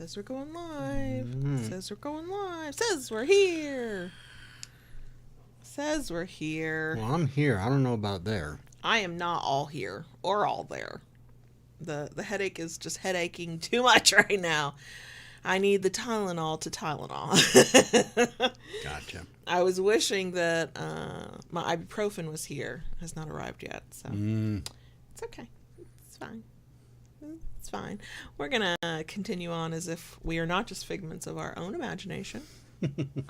Says we're going live. Says we're going live. Says we're here. Says we're here. Well, I'm here. I don't know about there. I am not all here or all there. The headache is just headacheing too much right now. I need the Tylenol to Tylenol. Gotcha. I was wishing that my ibuprofen was here. It has not arrived yet, so it's okay. It's fine. It's fine. We're going to continue on as if we are not just figments of our own imagination.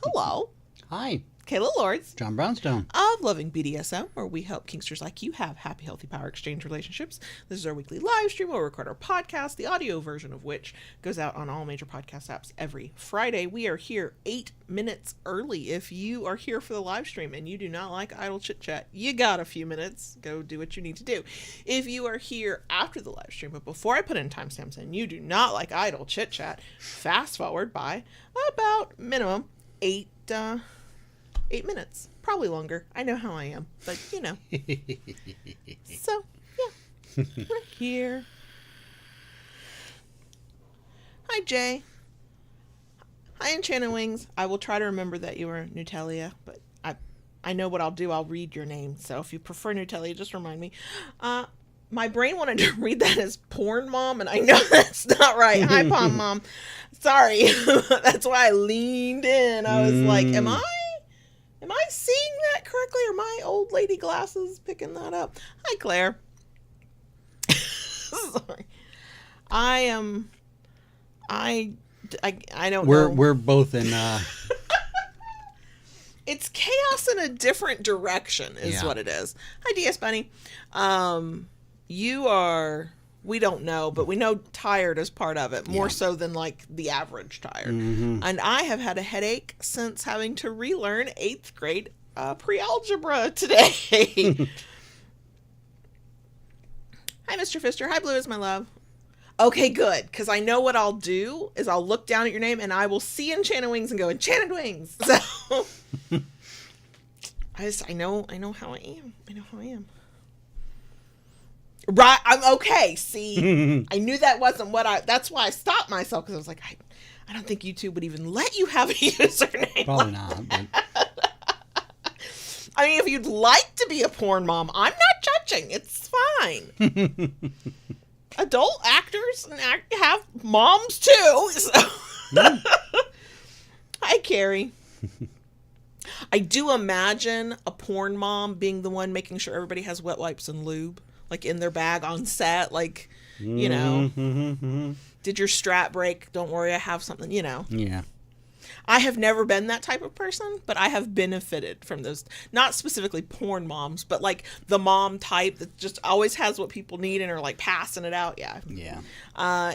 Hello. Hi. Kayla Lords. John Brownstone. Of Loving BDSM, where we help kinksters like you have happy, healthy power exchange relationships. This is our weekly live stream where we record our podcast, the audio version of which goes out on all major podcast apps every Friday. We are here 8 minutes early. If you are here for the live stream and you do not like idle chit chat, you got a few minutes. Go do what you need to do. If you are here after the live stream, but before I put in timestamps and you do not like idle chit chat, fast forward by about minimum 8 minutes, probably longer. I know how I am, but you know. So yeah, we're here. Hi Jay. Hi Enchanted Wings. I will try to remember that you are Nutelia, but I know what I'll do. I'll read your name. So if you prefer Nutelia, just remind me. My brain wanted to read that as porn mom, and I know that's not right. Hi Pom Mom. Sorry. That's why I leaned in. I was like, Am I seeing that correctly? Or my old lady glasses picking that up? Hi, Claire. Sorry. I don't know. We're both in... It's chaos in a different direction is what it is. Hi, DS Bunny. You are... We don't know, but we know tired is part of it, more so than like the average tired. Mm-hmm. And I have had a headache since having to relearn 8th grade pre-algebra today. Hi, Mr. Fister. Hi, Blue is my love. Okay, good, because I know what I'll do is I'll look down at your name and I will see Enchanted Wings and go, Enchanted Wings. So I know how I am. I know how I am. Right, I'm okay. See, I knew that wasn't that's why I stopped myself, because I was like, I don't think YouTube would even let you have a username. Probably not. But... I mean, if you'd like to be a porn mom, I'm not judging. It's fine. Adult actors have moms too. So. Hi, Carrie. I do imagine a porn mom being the one making sure everybody has wet wipes and lube. Like in their bag on set, like, you know, did your strap break? Don't worry, I have something, you know. Yeah. I have never been that type of person, but I have benefited from those, not specifically porn moms, but like the mom type that just always has what people need and are like passing it out. Yeah. Yeah.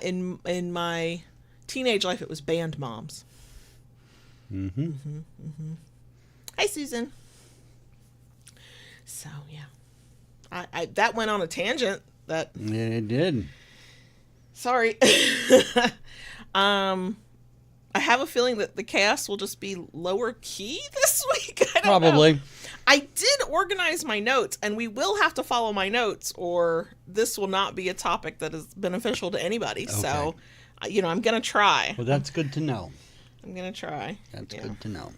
In my teenage life, it was band moms. Hi, Susan. So, yeah. I that went on a tangent. That it did. Sorry. I have a feeling that the cast will just be lower key this week. I don't know. I did organize my notes, and we will have to follow my notes, or this will not be a topic that is beneficial to anybody. Okay. So, you know, I'm gonna try. Well, that's good to know. I'm gonna try. That's good to know.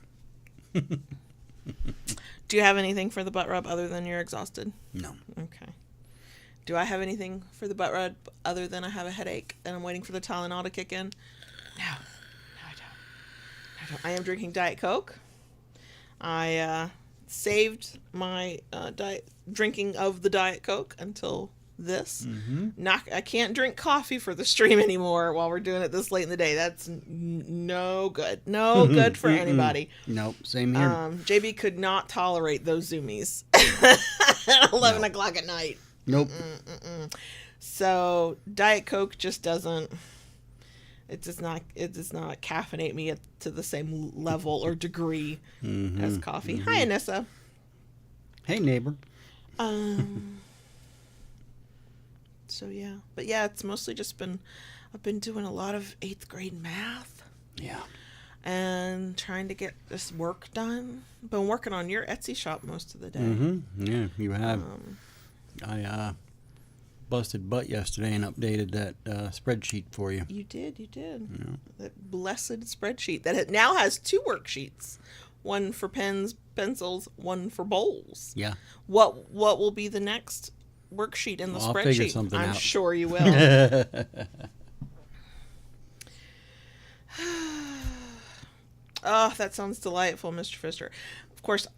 Do you have anything for the butt rub other than you're exhausted? No. Okay. Do I have anything for the butt rub other than I have a headache and I'm waiting for the Tylenol to kick in? No, I don't. I am drinking Diet Coke. I saved my drinking of the Diet Coke until this. I can't drink coffee for the stream anymore while we're doing it this late in the day. That's no good. No good for anybody. Nope, same here. JB could not tolerate those zoomies at 11 o'clock at night. Nope. So Diet Coke just doesn't. It does not caffeinate me to the same level or degree as coffee. Hi, Anissa. Hey, neighbor. So yeah, but yeah, it's mostly just I've been doing a lot of 8th grade math. Yeah. And trying to get this work done. Been working on your Etsy shop most of the day. Yeah, you have. busted butt yesterday and updated that spreadsheet for you. You did. Yeah. That blessed spreadsheet that now has 2 worksheets. One for pens, pencils, one for bowls. Yeah. What will be the next worksheet in the spreadsheet? I'll figure something out. I'm sure you will. Oh, that sounds delightful, Mr. Pfister. Of course,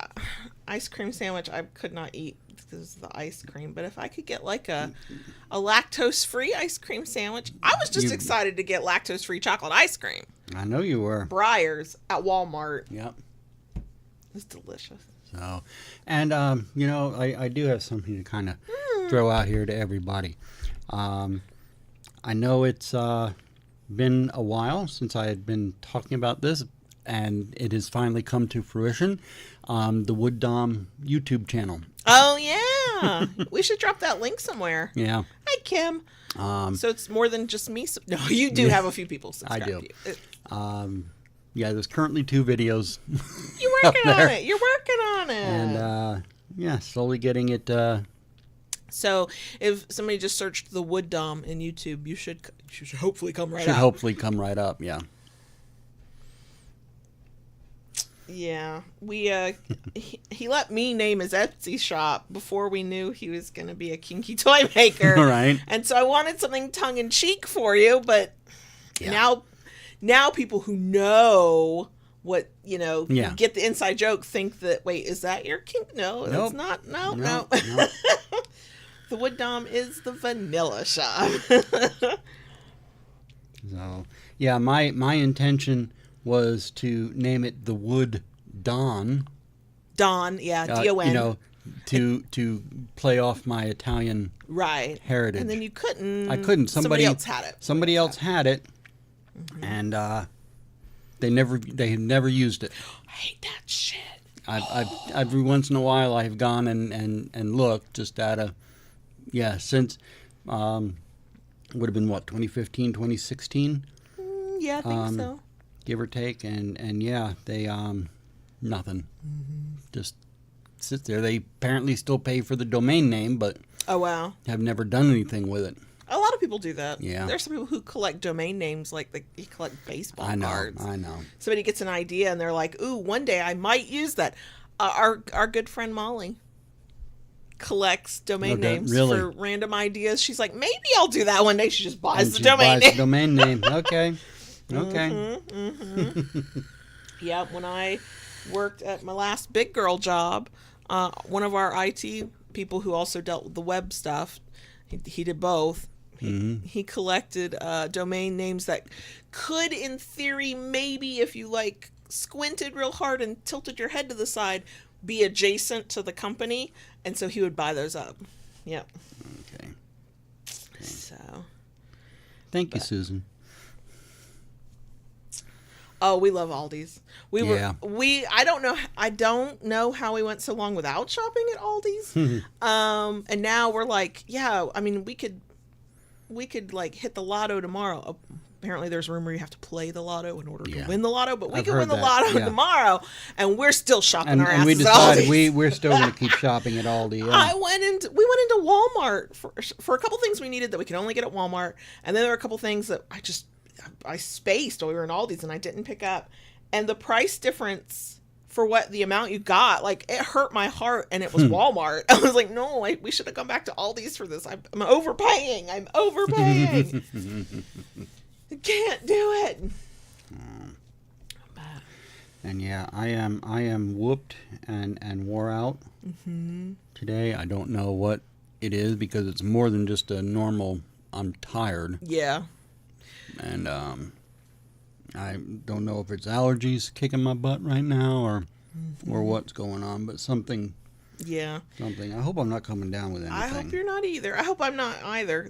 ice cream sandwich I could not eat because of the ice cream. But if I could get like a lactose-free ice cream sandwich, I was just excited to get lactose-free chocolate ice cream. I know you were. Breyers at Walmart. Yep. It's delicious. So, and I do have something to kind of throw out here to everybody. I know it's been a while since I had been talking about this, and it has finally come to fruition. The Wood Dom YouTube channel. Oh yeah, we should drop that link somewhere. Yeah. Hi, Kim. So it's more than just me. No, you do have a few people subscribed. I do. To you. Yeah, there's currently 2 videos. You're working on it. You're working on it. And slowly getting it. So if somebody just searched the Wood Dom in YouTube, you should hopefully come right up. Should hopefully come right up. Yeah. Yeah, he let me name his Etsy shop before we knew he was going to be a kinky toy maker. Right. And so I wanted something tongue in cheek for you, but now people who know what, get the inside joke think that, wait, is that your kink? No, nope. It's not. No. Nope. The Wood Dom is the vanilla shop. So, yeah, my intention was to name it the Wood Don. Don, yeah, D-O-N. To play off my Italian heritage. And then you couldn't. I couldn't. Somebody else had it. Somebody else had it, and they have never used it. I hate that shit. I've every once in a while I've gone and looked just out of since would have been what 2015, 2016. Yeah, I think so. Give or take, and they nothing. Just sit there. They apparently still pay for the domain name, but oh wow, have never done anything with it. A lot of people do that. Yeah, there's some people who collect domain names, like you collect baseball cards. I know. Somebody gets an idea and they're like, "Ooh, one day I might use that." Our good friend Molly collects domain names for random ideas. She's like, maybe I'll do that one day. She just buys the domain name. Okay. Yeah, when I worked at my last big girl job, one of our IT people who also dealt with the web stuff, he did both. He collected domain names that could, in theory, maybe if you squinted real hard and tilted your head to the side, be adjacent to the company, and so he would buy those up. Yep. Okay. So. Thank you, Susan. Oh, we love Aldi's. I don't know how we went so long without shopping at Aldi's. And now we're like, we could hit the lotto tomorrow. Apparently there's a rumor you have to play the lotto in order to win the lotto, but we can win the lotto tomorrow, and we're still shopping our asses. And we decided we're still going to keep shopping at Aldi. Yeah. We went into Walmart for a couple things we needed that we could only get at Walmart, and then there were a couple things that I spaced while we were in Aldi's and I didn't pick up, and the price difference for what the amount you got, it hurt my heart, and it was Walmart. I was like, no, we should have come back to Aldi's for this. I'm overpaying. I can't do it. And I am whooped and wore out today. I don't know what it is because it's more than just a normal I'm tired. Yeah. And I don't know if it's allergies kicking my butt right now or what's going on, but something. Yeah. Something. I hope I'm not coming down with anything. I hope you're not either. I hope I'm not either.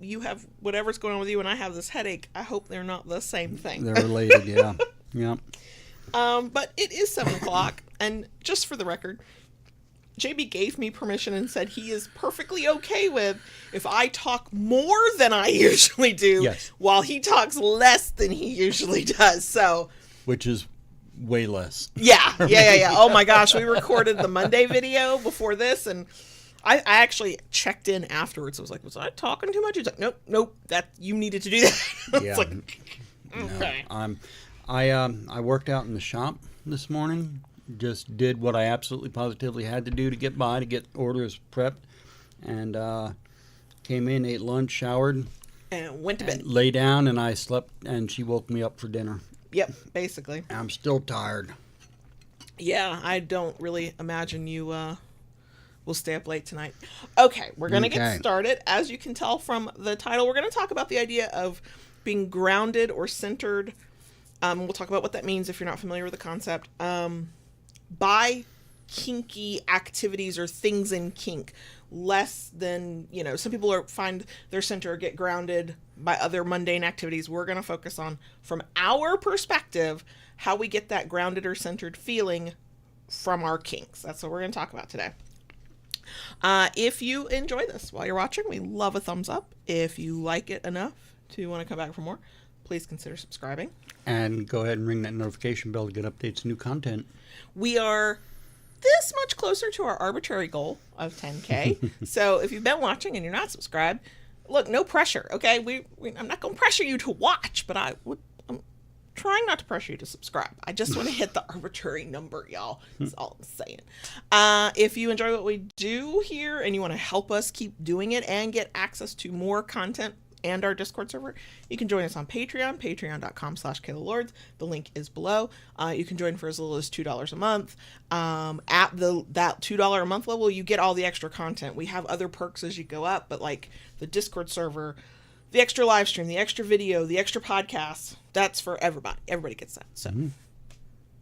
You have whatever's going on with you, and I have this headache. I hope they're not the same thing. They're related, yeah. Yep. But it is 7:00, and just for the record, JB gave me permission and said he is perfectly okay with if I talk more than I usually do, while he talks less than he usually does. So, which is way less. Yeah. Oh my gosh, we recorded the Monday video before this, and I actually checked in afterwards. I was like, was I talking too much? He's like, nope, that you needed to do that. Yeah. Like, okay. No, I worked out in the shop this morning. Just did what I absolutely positively had to do to get by, to get orders prepped, and came in, ate lunch, showered, and went to bed. Lay down, and I slept, and she woke me up for dinner. Yep, basically. I'm still tired. Yeah, I don't really imagine you will stay up late tonight. Okay, we're going to get started. As you can tell from the title, we're going to talk about the idea of being grounded or centered. We'll talk about what that means if you're not familiar with the concept. By kinky activities or things in kink, less than, some people find their center or get grounded by other mundane activities. We're going to focus on, from our perspective, how we get that grounded or centered feeling from our kinks. That's what we're going to talk about today. If you enjoy this while you're watching, we love a thumbs up. If you like it enough to want to come back for more, please consider subscribing. And go ahead and ring that notification bell to get updates and new content. We are this much closer to our arbitrary goal of 10K. So if you've been watching and you're not subscribed, look, no pressure, okay? I'm not going to pressure you to watch, but I'm trying not to pressure you to subscribe. I just want to hit the arbitrary number, y'all. That's all I'm saying. If you enjoy what we do here and you want to help us keep doing it and get access to more content and our Discord server, you can join us on Patreon, patreon.com/KaylaLords. The link is below. You can join for as little as $2 a month. At that $2 a month level, you get all the extra content. We have other perks as you go up, but like the Discord server, the extra live stream, the extra video, the extra podcasts, that's for everybody. Everybody gets that. So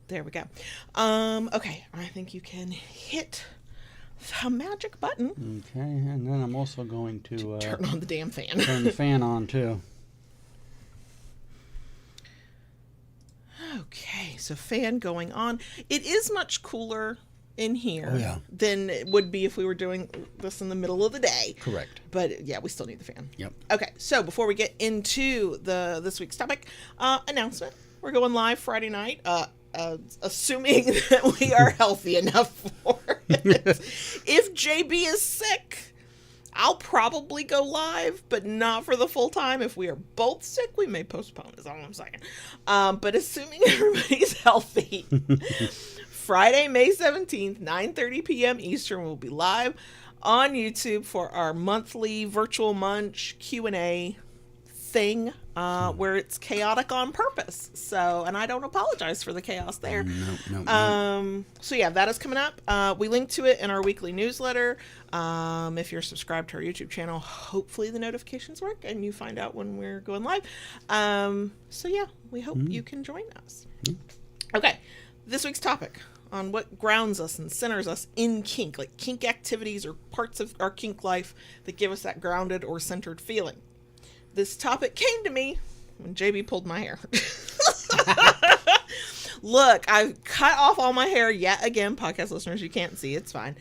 there we go. Okay, I think you can hit the magic button. Okay, and then I'm also going to turn on the damn fan. Turn the fan on too. Okay, so fan going on. It is much cooler in here than it would be if we were doing this in the middle of the day. Correct. But yeah, we still need the fan. Yep. Okay, so before we get into this week's topic, announcement. We're going live Friday night. Assuming that we are healthy enough for it. If JB is sick, I'll probably go live, but not for the full time. If we are both sick, we may postpone, is all I'm saying. But assuming everybody's healthy, Friday, May 17th, 9:30 p.m. Eastern, we'll be live on YouTube for our monthly virtual munch Q&A thing, where it's chaotic on purpose. So, and I don't apologize for the chaos there. No. So yeah, that is coming up. We link to it in our weekly newsletter. If you're subscribed to our YouTube channel, hopefully the notifications work and you find out when we're going live. So yeah, we hope you can join us. Okay, this week's topic on what grounds us and centers us in kink, like kink activities or parts of our kink life that give us that grounded or centered feeling. This topic came to me when JB pulled my hair. Look, I cut off all my hair yet again. Podcast listeners, you can't see. It's fine.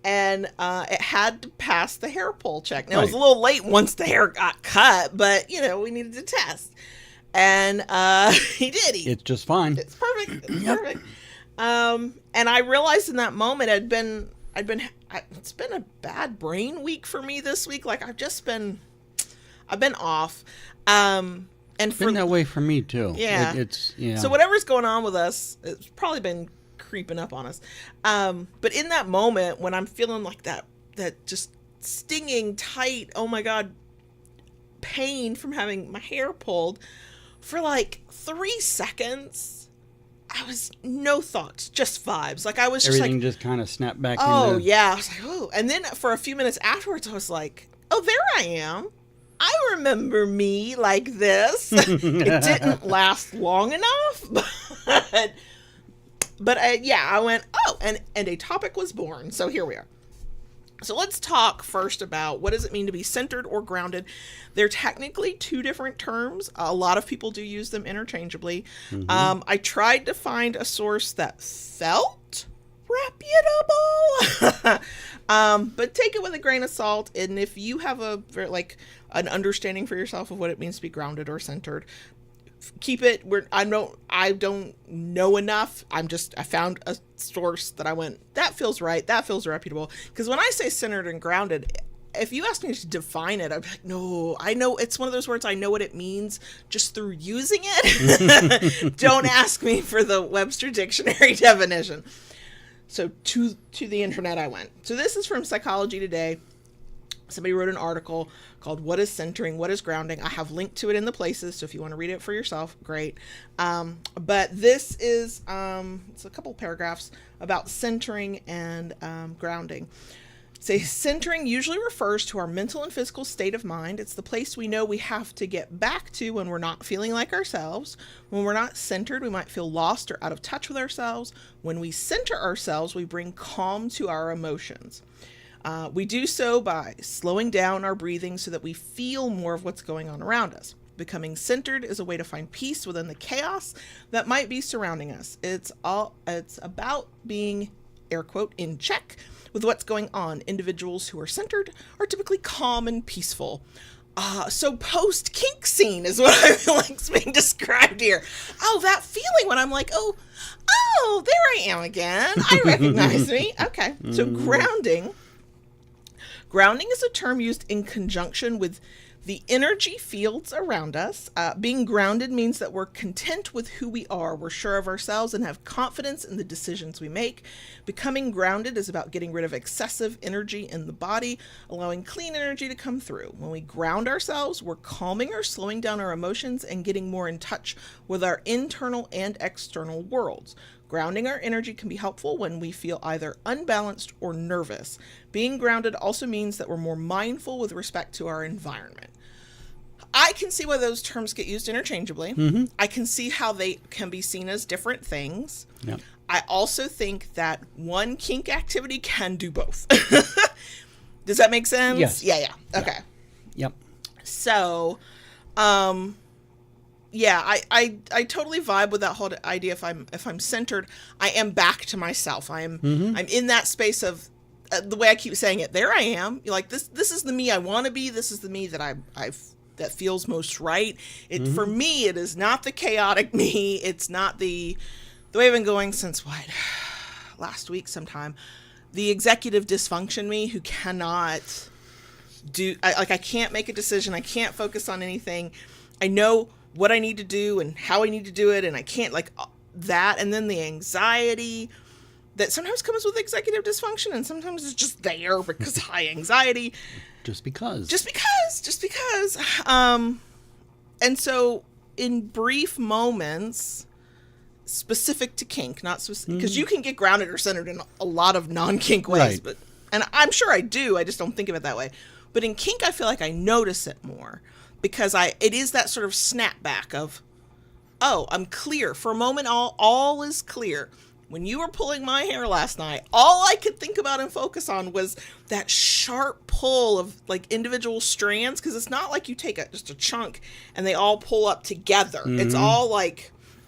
And it had to pass the hair pull check. Now, it was a little late once the hair got cut, but, we needed to test. And he did. It's just fine. It's perfect. It's perfect. And I realized in that moment it's been a bad brain week for me this week. Like, I've been off. And it's been that way for me too. Yeah. It's So whatever's going on with us, it's probably been creeping up on us. But in that moment when I'm feeling like that just stinging tight, oh my God, pain from having my hair pulled for like 3 seconds, I was no thoughts, just vibes. Like I was just everything just kind of snapped back. Oh yeah. I was like, oh. And then for a few minutes afterwards, I was like, oh, there I am. I remember me like this. It didn't last long enough, but I went, oh, and a topic was born. So here we are. So let's talk first about what does it mean to be centered or grounded. They're technically two different terms. A lot of people do use them interchangeably. I tried to find a source that felt reputable, but take it with a grain of salt. And if you have an understanding for yourself of what it means to be grounded or centered, keep it. I don't know enough. I found a source that I went, that feels right. That feels reputable. Because when I say centered and grounded, if you ask me to define it, I'd be like, no, I know it's one of those words. I know what it means just through using it. Don't ask me for the Webster Dictionary definition. So to the internet I went. So this is from Psychology Today. Somebody wrote an article called What is Centering? What is Grounding? I have linked to it in the places. So if you want to read it for yourself, great. But this is, it's a couple paragraphs about centering and grounding. Say centering usually refers to our mental and physical state of mind. It's the place we know we have to get back to when we're not feeling like ourselves. When we're not centered, we might feel lost or out of touch with ourselves. When we center ourselves, we bring calm to our emotions. We do so by slowing down our breathing so that we feel more of what's going on around us. Becoming centered is a way to find peace within the chaos that might be surrounding us. It's about being, air quote, in check with what's going on. Individuals who are centered are typically calm and peaceful. So post kink scene is what I feel like is being described here. Oh, that feeling when I'm like, oh, there I am again. I recognize me. Okay. So grounding is a term used in conjunction with the energy fields around us. Being grounded means that we're content with who we are. We're sure of ourselves and have confidence in the decisions we make. Becoming grounded is about getting rid of excessive energy in the body, allowing clean energy to come through. When we ground ourselves, we're calming or slowing down our emotions and getting more in touch with our internal and external worlds. Grounding our energy can be helpful when we feel either unbalanced or nervous. Being grounded also means that we're more mindful with respect to our environment. I can see why those terms get used interchangeably. Mm-hmm. I can see how they can be seen as different things. Yep. I also think that one kink activity can do both. Does that make sense? Yes. Yeah. Okay. Yep. So, yeah, I totally vibe with that whole idea. If I'm centered, I am back to myself. I'm in that space of the way I keep saying it. There I am. You're like this is the me I want to be. This is the me that that feels most right. For me, it is not the chaotic me. It's not the way I've been going since last week sometime. The executive dysfunction me who cannot I can't make a decision. I can't focus on anything. I know what I need to do and how I need to do it, and I can't that. And then the anxiety that sometimes comes with executive dysfunction, and sometimes it's just there because high anxiety. Just because. And so in brief moments, specific to kink, not specific, because you can get grounded or centered in a lot of non-kink ways, right. And I'm sure I do, I just don't think of it that way. But in kink, I feel like I notice it more because it is that sort of snapback of, oh, I'm clear. For a moment, all is clear. When you were pulling my hair last night, all I could think about and focus on was that sharp pull of individual strands, because it's not like you take just a chunk and they all pull up together. Mm-hmm. It's all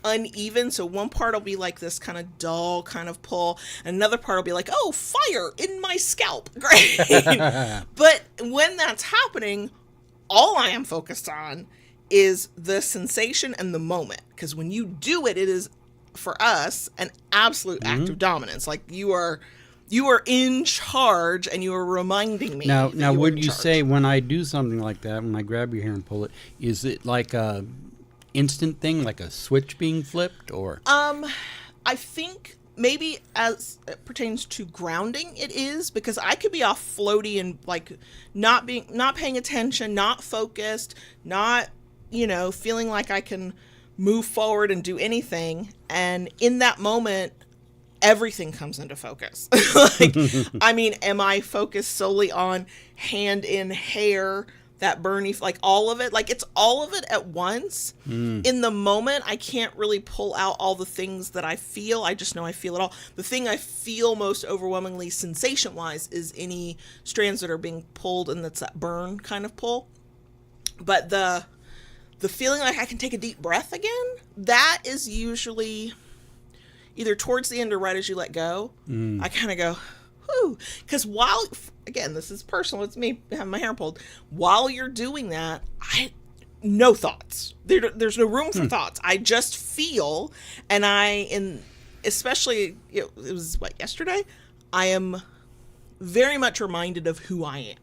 uneven. So one part will be like this kind of dull kind of pull. And another part will be like, oh, fire in my scalp. Great. But when that's happening, all I am focused on is the sensation and the moment. Because when you do it, it is, for us, an absolute act of dominance. Like you are in charge, and you are reminding me. Now, would you say when I do something like that, when I grab your hair and pull it, is it like a instant thing, like a switch being flipped, or? I think maybe as it pertains to grounding, it is, because I could be off floaty and not paying attention, not focused, not feeling like I can move forward and do anything, and in that moment everything comes into focus. Am I focused solely on hand in hair, that burny, all of it, it's all of it at once. In the moment I can't really pull out all the things that I feel. I just know I feel it all. The thing I feel most overwhelmingly sensation wise is any strands that are being pulled, and that's that burn kind of pull. But the feeling like I can take a deep breath again, that is usually either towards the end or right as you let go. I kind of go, whew. Because again, this is personal, it's me having my hair pulled. While you're doing that, no thoughts. There's no room for thoughts. I just feel, and especially, it was yesterday, I am very much reminded of who I am.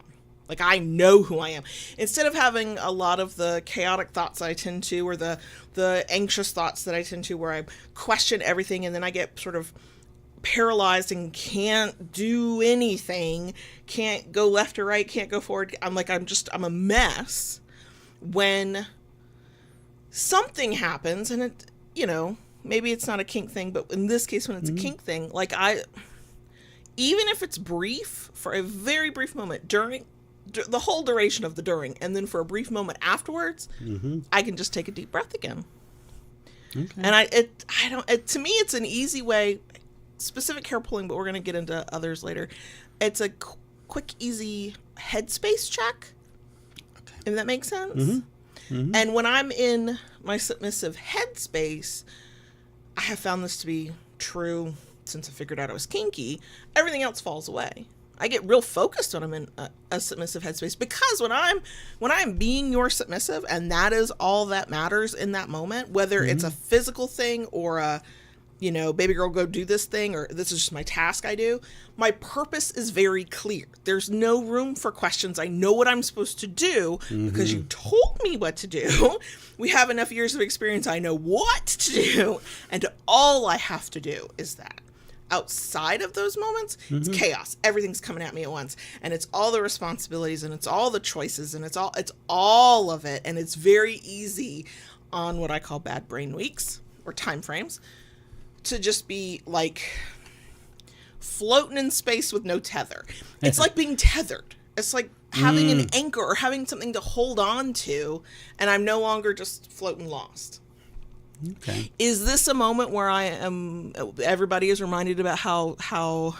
Like, I know who I am. Instead of having a lot of the chaotic thoughts I tend to, or the anxious thoughts that I tend to, where I question everything and then I get sort of paralyzed and can't do anything, can't go left or right, can't go forward. I'm a mess. When something happens, and it, maybe it's not a kink thing, but in this case, when it's a kink thing, like, even if it's brief, for a very brief moment during the whole duration of the during, and then for a brief moment afterwards, I can just take a deep breath again. Okay. And to me, it's an easy way, specific hair pulling, but we're going to get into others later. It's a quick, easy headspace check. Okay. If that makes sense. And when I'm in my submissive headspace, I have found this to be true since I figured out I was kinky. Everything else falls away. I get real focused when I'm in a submissive headspace, because when I'm being your submissive, and that is all that matters in that moment, whether it's a physical thing or a, baby girl, go do this thing, or this is just my task I do, my purpose is very clear. There's no room for questions. I know what I'm supposed to do because you told me what to do. We have enough years of experience. I know what to do, and all I have to do is that. Outside of those moments, it's chaos. Everything's coming at me at once, and it's all the responsibilities, and it's all the choices, and it's all of it, and it's very easy on what I call bad brain weeks or time frames to just be like floating in space with no tether. It's like being tethered. It's like having an anchor or having something to hold on to, and I'm no longer just floating lost. Okay. Is this a moment where everybody is reminded about how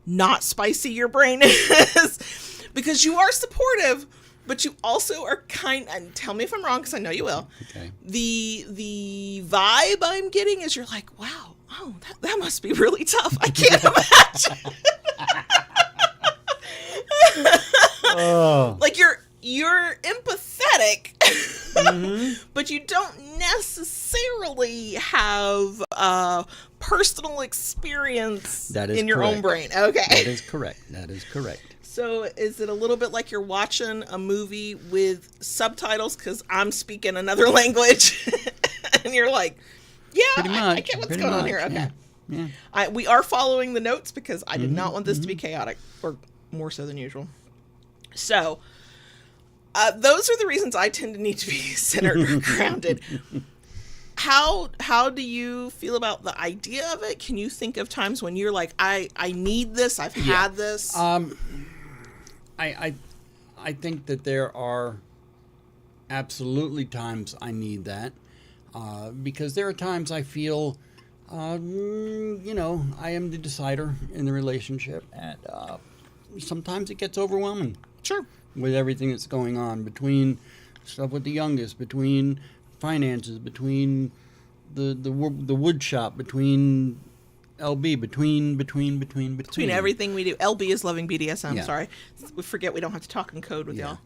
not spicy your brain is? Because you are supportive, but you also are and tell me if I'm wrong, because I know you will. Okay. The vibe I'm getting is you're like, wow, that must be really tough. I can't imagine. Like, you're empathetic, but you don't necessarily have personal experience in your own brain. Okay. That is correct. So is it a little bit like you're watching a movie with subtitles because I'm speaking another language and you're like, yeah, I get what's going on here. Okay. Yeah. We are following the notes because I did not want this to be chaotic, or more so than usual. So those are the reasons I tend to need to be centered or grounded. How do you feel about the idea of it? Can you think of times when you're like, I need this, I've had this? I think that there are absolutely times I need that, because there are times I feel, I am the decider in the relationship, and sometimes it gets overwhelming. Sure. With everything that's going on, between stuff with the youngest, between finances, between the wood shop, between LB, between everything we do. LB is loving BDSM. Yeah. Sorry, we forget we don't have to talk in code with y'all.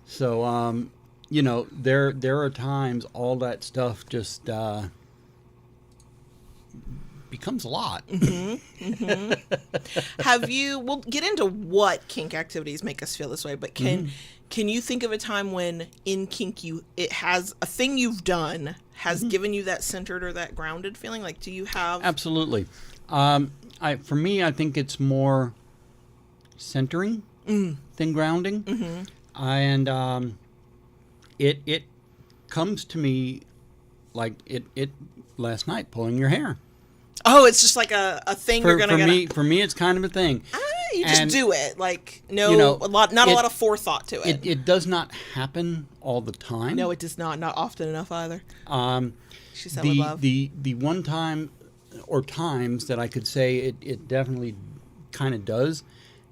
So there are times all that stuff just becomes a lot. We'll get into what kink activities make us feel this way, but can you think of a time when in kink it has a thing you've done has given you that centered or that grounded feeling? Like, do you have? Absolutely. For me, I think it's more centering than grounding. And it comes to me like it last night, pulling your hair. Oh, it's just like a thing you're gonna get. For me, it's kind of a thing. You just do it. Like, not a lot of forethought to it. It does not happen all the time. No, it does not. Not often enough either. She said with love. The one time or times that I could say it definitely kind of does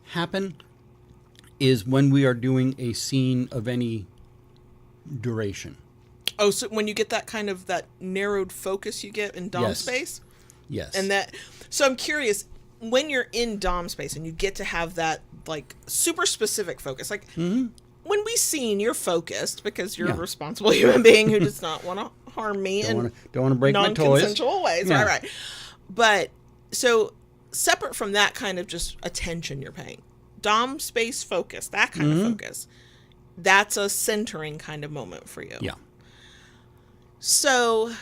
happen is when we are doing a scene of any duration. Oh, so when you get that kind of that narrowed focus you get in Dom space? Yes. And so I'm curious, when you're in Dom space and you get to have that like super specific focus, like when when we scene, you're focused because you're a responsible human being who does not want to harm me don't want to break my toys. Non-consensual ways. Yeah. Right. But so separate from that kind of just attention you're paying, dom space focus, that kind of focus, that's a centering kind of moment for you. Yeah. So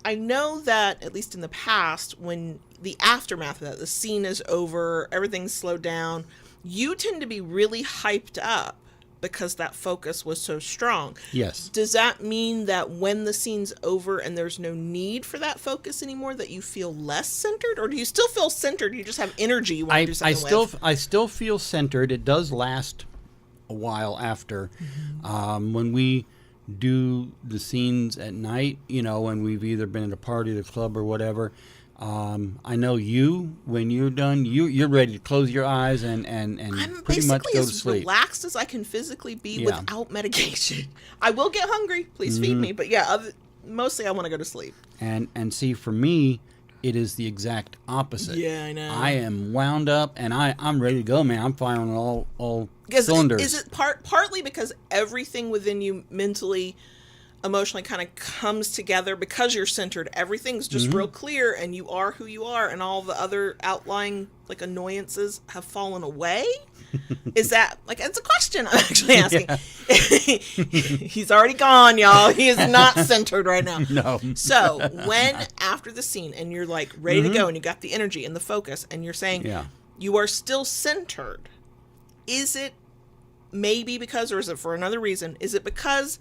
I know that at least in the past, when the aftermath of that, the scene is over, everything's slowed down, you tend to be really hyped up because that focus was so strong. Yes. Does that mean that when the scene's over and there's no need for that focus anymore, that you feel less centered? Or do you still feel centered? You just have energy you want to do something I still feel centered. It does last a while after. When we do the scenes at night, when we've either been at a party, the club, or whatever, I know when you're done, you're ready to close your eyes and pretty much go to sleep. I'm relaxed as I can physically be without medication. I will get hungry. Please feed me. But mostly I want to go to sleep. And see, for me, it is the exact opposite. Yeah, I know. I am wound up and I'm ready to go, man. I'm firing all cylinders. Is it partly because everything within you mentally, emotionally kind of comes together because you're centered? Everything's just real clear and you are who you are and all the other outlying like annoyances have fallen away? Is that it's a question I'm actually asking. He's already gone, y'all. He is not centered right now. No. So when after the scene and you're like ready to go and you got the energy and the focus and you're saying you are still centered, is it maybe because, or is it for another reason? Is it because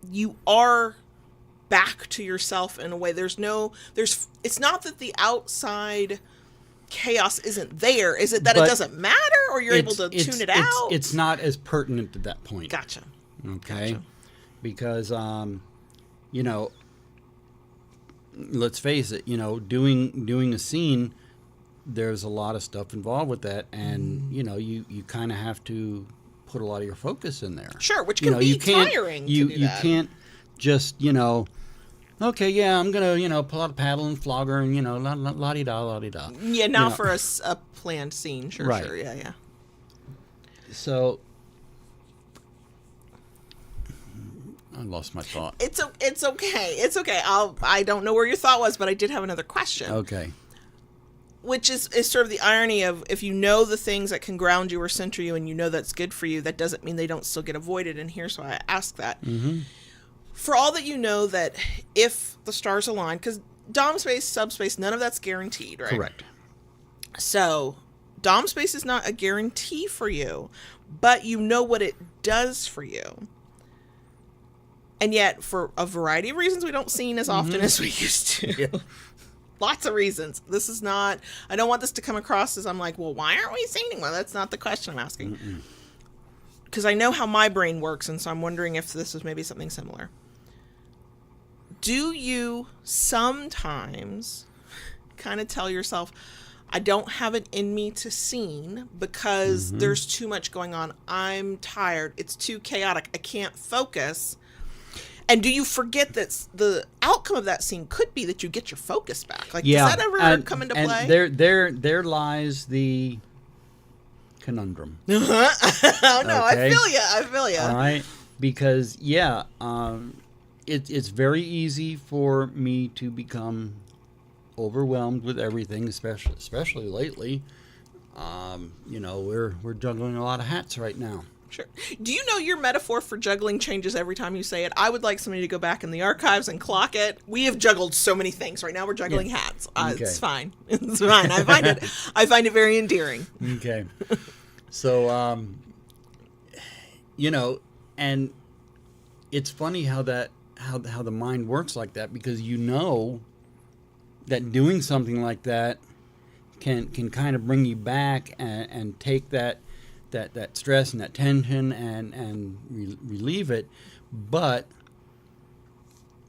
you are back to yourself in a way? It's not that the outside chaos isn't there. Is it that it doesn't matter, or you're able to tune it out? It's not as pertinent at that point. Gotcha. Okay. Gotcha. Because, let's face it, doing a scene, there's a lot of stuff involved with that. And, you kind of have to put a lot of your focus in there. Sure, which can be tiring to do that. You can't just, okay, yeah, I'm going to, pull out a paddle and flog her and, la-di-da, la-di-da. Yeah, not for a planned scene. Sure, right. Sure, yeah. So, I lost my thought. It's okay. It's okay. I don't know where your thought was, but I did have another question. Okay. Which is sort of the irony of, if you know the things that can ground you or center you and you know that's good for you, that doesn't mean they don't still get avoided. And here's why I ask that. For all that you know that if the stars align, because dom space, subspace, none of that's guaranteed, right? Correct. So dom space is not a guarantee for you, but you know what it does for you. And yet, for a variety of reasons, we don't scene as often as we used to. Yeah. Lots of reasons. This is not, I don't want this to come across as I'm like, well, why aren't we scening? Well, that's not the question I'm asking. Because I know how my brain works, and so I'm wondering if this is maybe something similar. Do you sometimes kind of tell yourself, I don't have it in me to scene because there's too much going on. I'm tired. It's too chaotic. I can't focus. And do you forget that the outcome of that scene could be that you get your focus back? Like, does that ever come into play? There lies the conundrum. Oh, no, okay. I feel you. All right. Because, it's very easy for me to become overwhelmed with everything, especially lately. We're juggling a lot of hats right now. Sure. Do you know your metaphor for juggling changes every time you say it? I would like somebody to go back in the archives and clock it. We have juggled so many things. Right now we're juggling hats. Okay. It's fine. It's fine. I find it very endearing. Okay. So, and it's funny how the mind works like that, because that doing something like that can kind of bring you back and take that stress and that tension and relieve it. But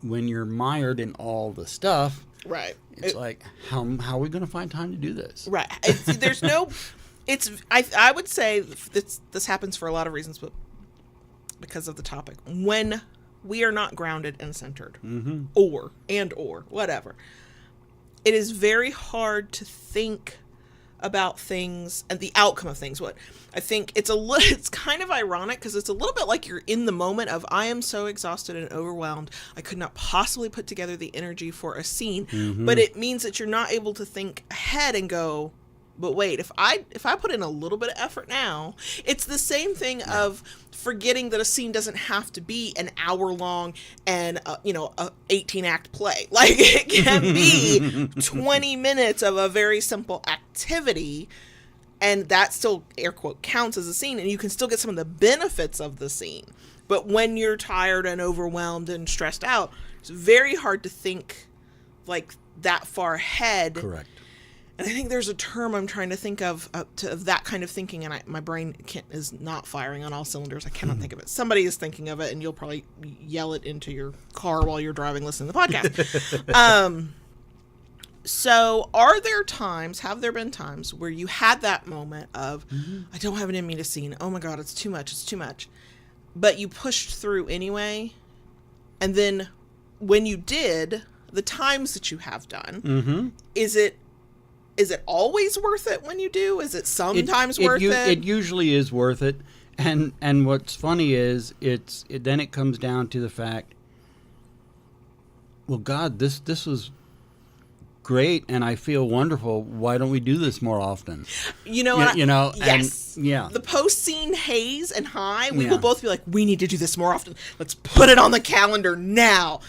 when you're mired in all the stuff, right, it's like, how are we going to find time to do this? Right. I would say this happens for a lot of reasons, but because of the topic, when we are not grounded and centered, or whatever, it is very hard to think about things and the outcome of things. What I think it's kind of ironic because it's a little bit like you're in the moment of, I am so exhausted and overwhelmed, I could not possibly put together the energy for a scene. But it means that you're not able to think ahead and go, but wait, if I put in a little bit of effort now, it's the same thing of forgetting that a scene doesn't have to be an hour long and a 18-act play. Like, it can be 20 minutes of a very simple activity, and that still, air quote, counts as a scene, and you can still get some of the benefits of the scene. But when you're tired and overwhelmed and stressed out, it's very hard to think like that far ahead. Correct. And I think there's a term I'm trying to think of that kind of thinking, and my brain is not firing on all cylinders. I cannot think of it. Somebody is thinking of it, and you'll probably yell it into your car while you're driving, listening to the podcast. So have there been times where you had that moment of, I don't have it in me to scene. Oh my God, it's too much. But you pushed through anyway. And then when you did, the times that you have done, is it always worth it when you do? Is it sometimes worth it? It usually is worth it. And what's funny is then it comes down to the fact, well, God, this was great and I feel wonderful. Why don't we do this more often? Yes. And, yeah. The post-scene haze and high, we will both be like, we need to do this more often. Let's put it on the calendar now.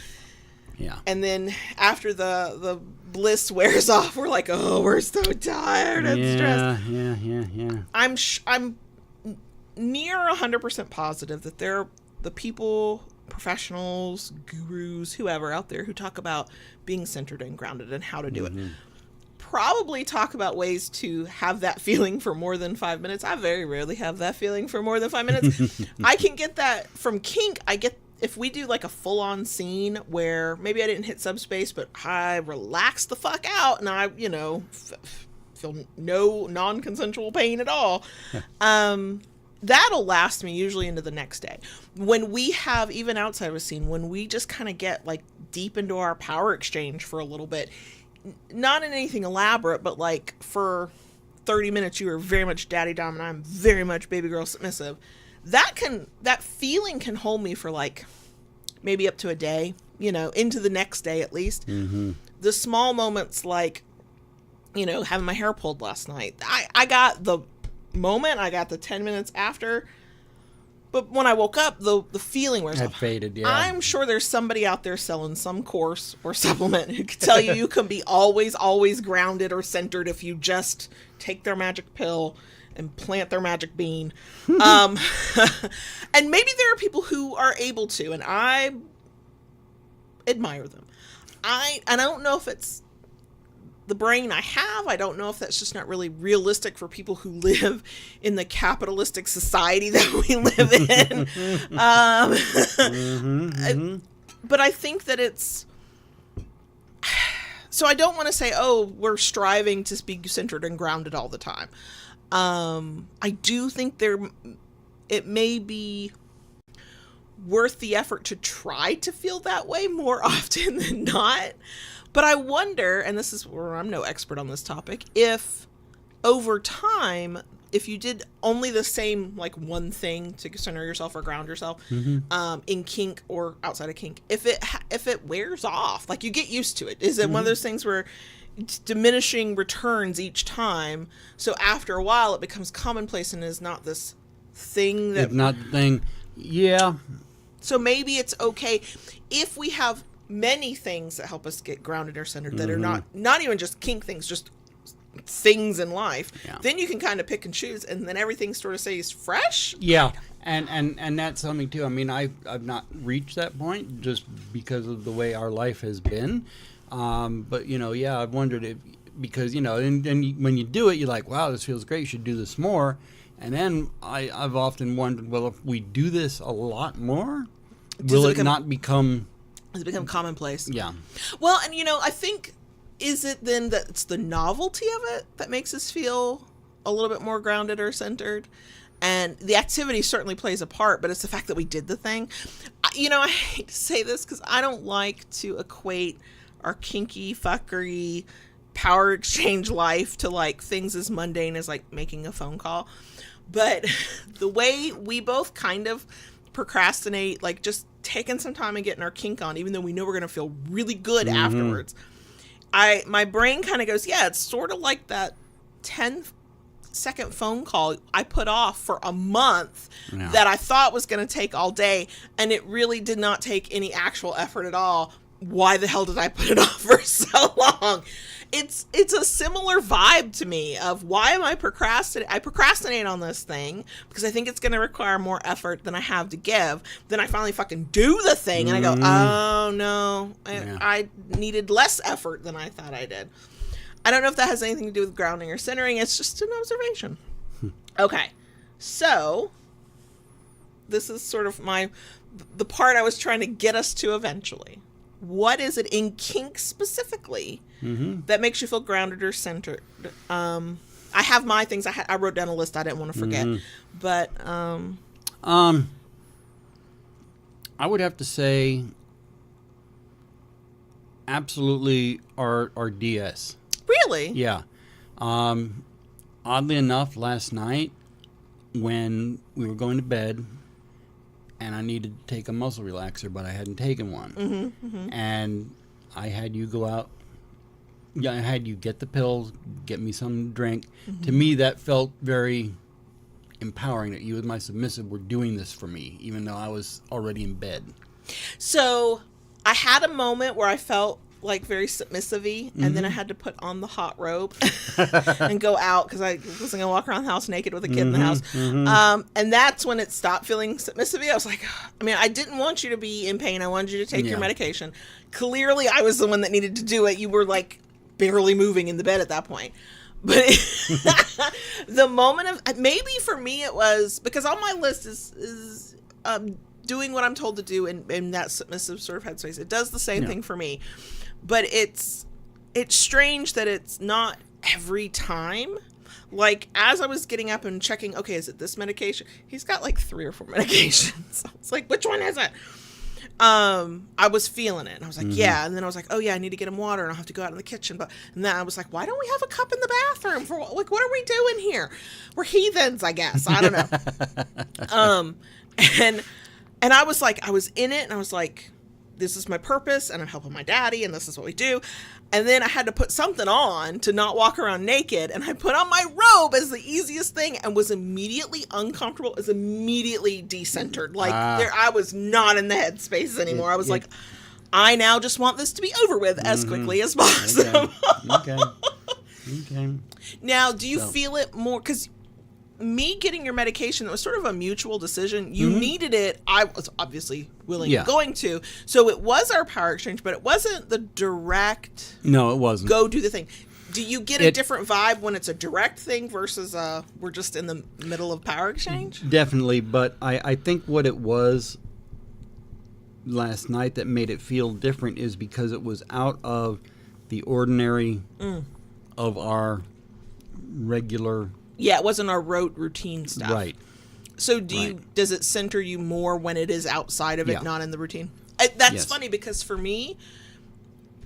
Yeah. And then after the bliss wears off, we're like, oh, we're so tired and stressed. Yeah. I'm near 100% positive that there are the people, professionals, gurus, whoever out there who talk about being centered and grounded and how to do it. Probably talk about ways to have that feeling for more than 5 minutes. I very rarely have that feeling for more than 5 minutes. I can get that from kink. If we do like a full-on scene where maybe I didn't hit subspace, but I relaxed the fuck out and I, feel no non-consensual pain at all, that'll last me usually into the next day. When we have, even outside of a scene, when we just kind of get like deep into our power exchange for a little bit, not in anything elaborate, but like for 30 minutes you are very much daddy dominant, I'm very much baby girl submissive. That feeling can hold me for like maybe up to a day, into the next day at least. The small moments like, having my hair pulled last night. I got the moment, I got the 10 minutes after, but when I woke up, the feeling was faded. Yeah. I'm sure there's somebody out there selling some course or supplement who can tell you can be always grounded or centered if you just take their magic pill and plant their magic bean. And maybe there are people who are able to, and I admire them. I don't know if it's the brain I have. I don't know if that's just not really realistic for people who live in the capitalistic society that we live in. But I think that it's... So I don't want to say, oh, we're striving to be centered and grounded all the time. I do think it may be worth the effort to try to feel that way more often than not. But I wonder, and this is where I'm no expert on this topic, if over time, if you did only the same, like, one thing to center yourself or ground yourself, in kink or outside of kink, if it wears off, like you get used to it, is it one of those things where it's diminishing returns each time, so after a while it becomes commonplace and is not this thing that... It's not the thing, yeah. So maybe it's okay if we have many things that help us get grounded or centered that are not even just kink things, just things in life. Yeah. Then you can kind of pick and choose, and then everything sort of stays fresh. Yeah, and that's something too. I mean, I've not reached that point just because of the way our life has been. But I've wondered if, because and when you do it, you're like, wow, this feels great. You should do this more. And then I've often wondered, well, if we do this a lot more, will it not become... Does it become commonplace? Yeah. Well, and I think, is it then that it's the novelty of it that makes us feel a little bit more grounded or centered? And the activity certainly plays a part, but it's the fact that we did the thing. I hate to say this because I don't like to equate our kinky fuckery power exchange life to like things as mundane as like making a phone call. But the way we both kind of procrastinate, like just taking some time and getting our kink on, even though we know we're going to feel really good afterwards, my brain kind of goes, yeah, it's sort of like that 10-second phone call I put off for a month that I thought was going to take all day, and it really did not take any actual effort at all. Why the hell did I put it off for so long? It's a similar vibe to me of why am I procrastinating? I procrastinate on this thing because I think it's going to require more effort than I have to give. Then I finally fucking do the thing and I go, oh no, I needed less effort than I thought I did. I don't know if that has anything to do with grounding or centering. It's just an observation. Okay. So this is sort of the part I was trying to get us to eventually. What is it in kink specifically that makes you feel grounded or centered? I have my things. I wrote down a list I didn't want to forget. But I would have to say absolutely our DS. Really? Yeah. Oddly enough, last night when we were going to bed, and I needed to take a muscle relaxer, but I hadn't taken one. And I had you go out. Yeah, I had you get the pills, get me some drink. To me, that felt very empowering that you, as my submissive, were doing this for me, even though I was already in bed. So I had a moment where I felt like very submissive-y, and then I had to put on the hot robe and go out because I wasn't going to walk around the house naked with a kid in the house. And that's when it stopped feeling submissive-y. I was like, I mean, I didn't want you to be in pain. I wanted you to take your medication. Clearly, I was the one that needed to do it. You were like barely moving in the bed at that point. But the moment of, maybe for me it was, because on my list is doing what I'm told to do in that submissive sort of headspace. It does the same thing for me. But it's strange that it's not every time. Like, as I was getting up and checking, okay, is it this medication? He's got like 3 or 4 medications. I was like, which one is it? I was feeling it. And I was like, yeah. And then I was like, oh yeah, I need to get him water and I'll have to go out in the kitchen. And then I was like, why don't we have a cup in the bathroom for, like, what are we doing here? We're heathens, I guess. I don't know. And I was like, I was in it and I was like, this is my purpose and I'm helping my daddy and this is what we do. And then I had to put something on to not walk around naked, and I put on my robe as the easiest thing and was immediately uncomfortable, was immediately decentered. Like I was not in the headspace anymore. I was like, I now just want this to be over with as quickly as possible. Okay. Now, do you feel it more? Because me getting your medication, that was sort of a mutual decision. You needed it. I was obviously willing and going to. So it was our power exchange, but it wasn't the direct. No, it wasn't. Go do the thing. Do you get a different vibe when it's a direct thing versus we're just in the middle of power exchange? Definitely, but I think what it was last night that made it feel different is because it was out of the ordinary of our regular. Yeah, it wasn't our routine stuff. Right. So does it center you more when it is outside of it, not in the routine? That's funny because for me,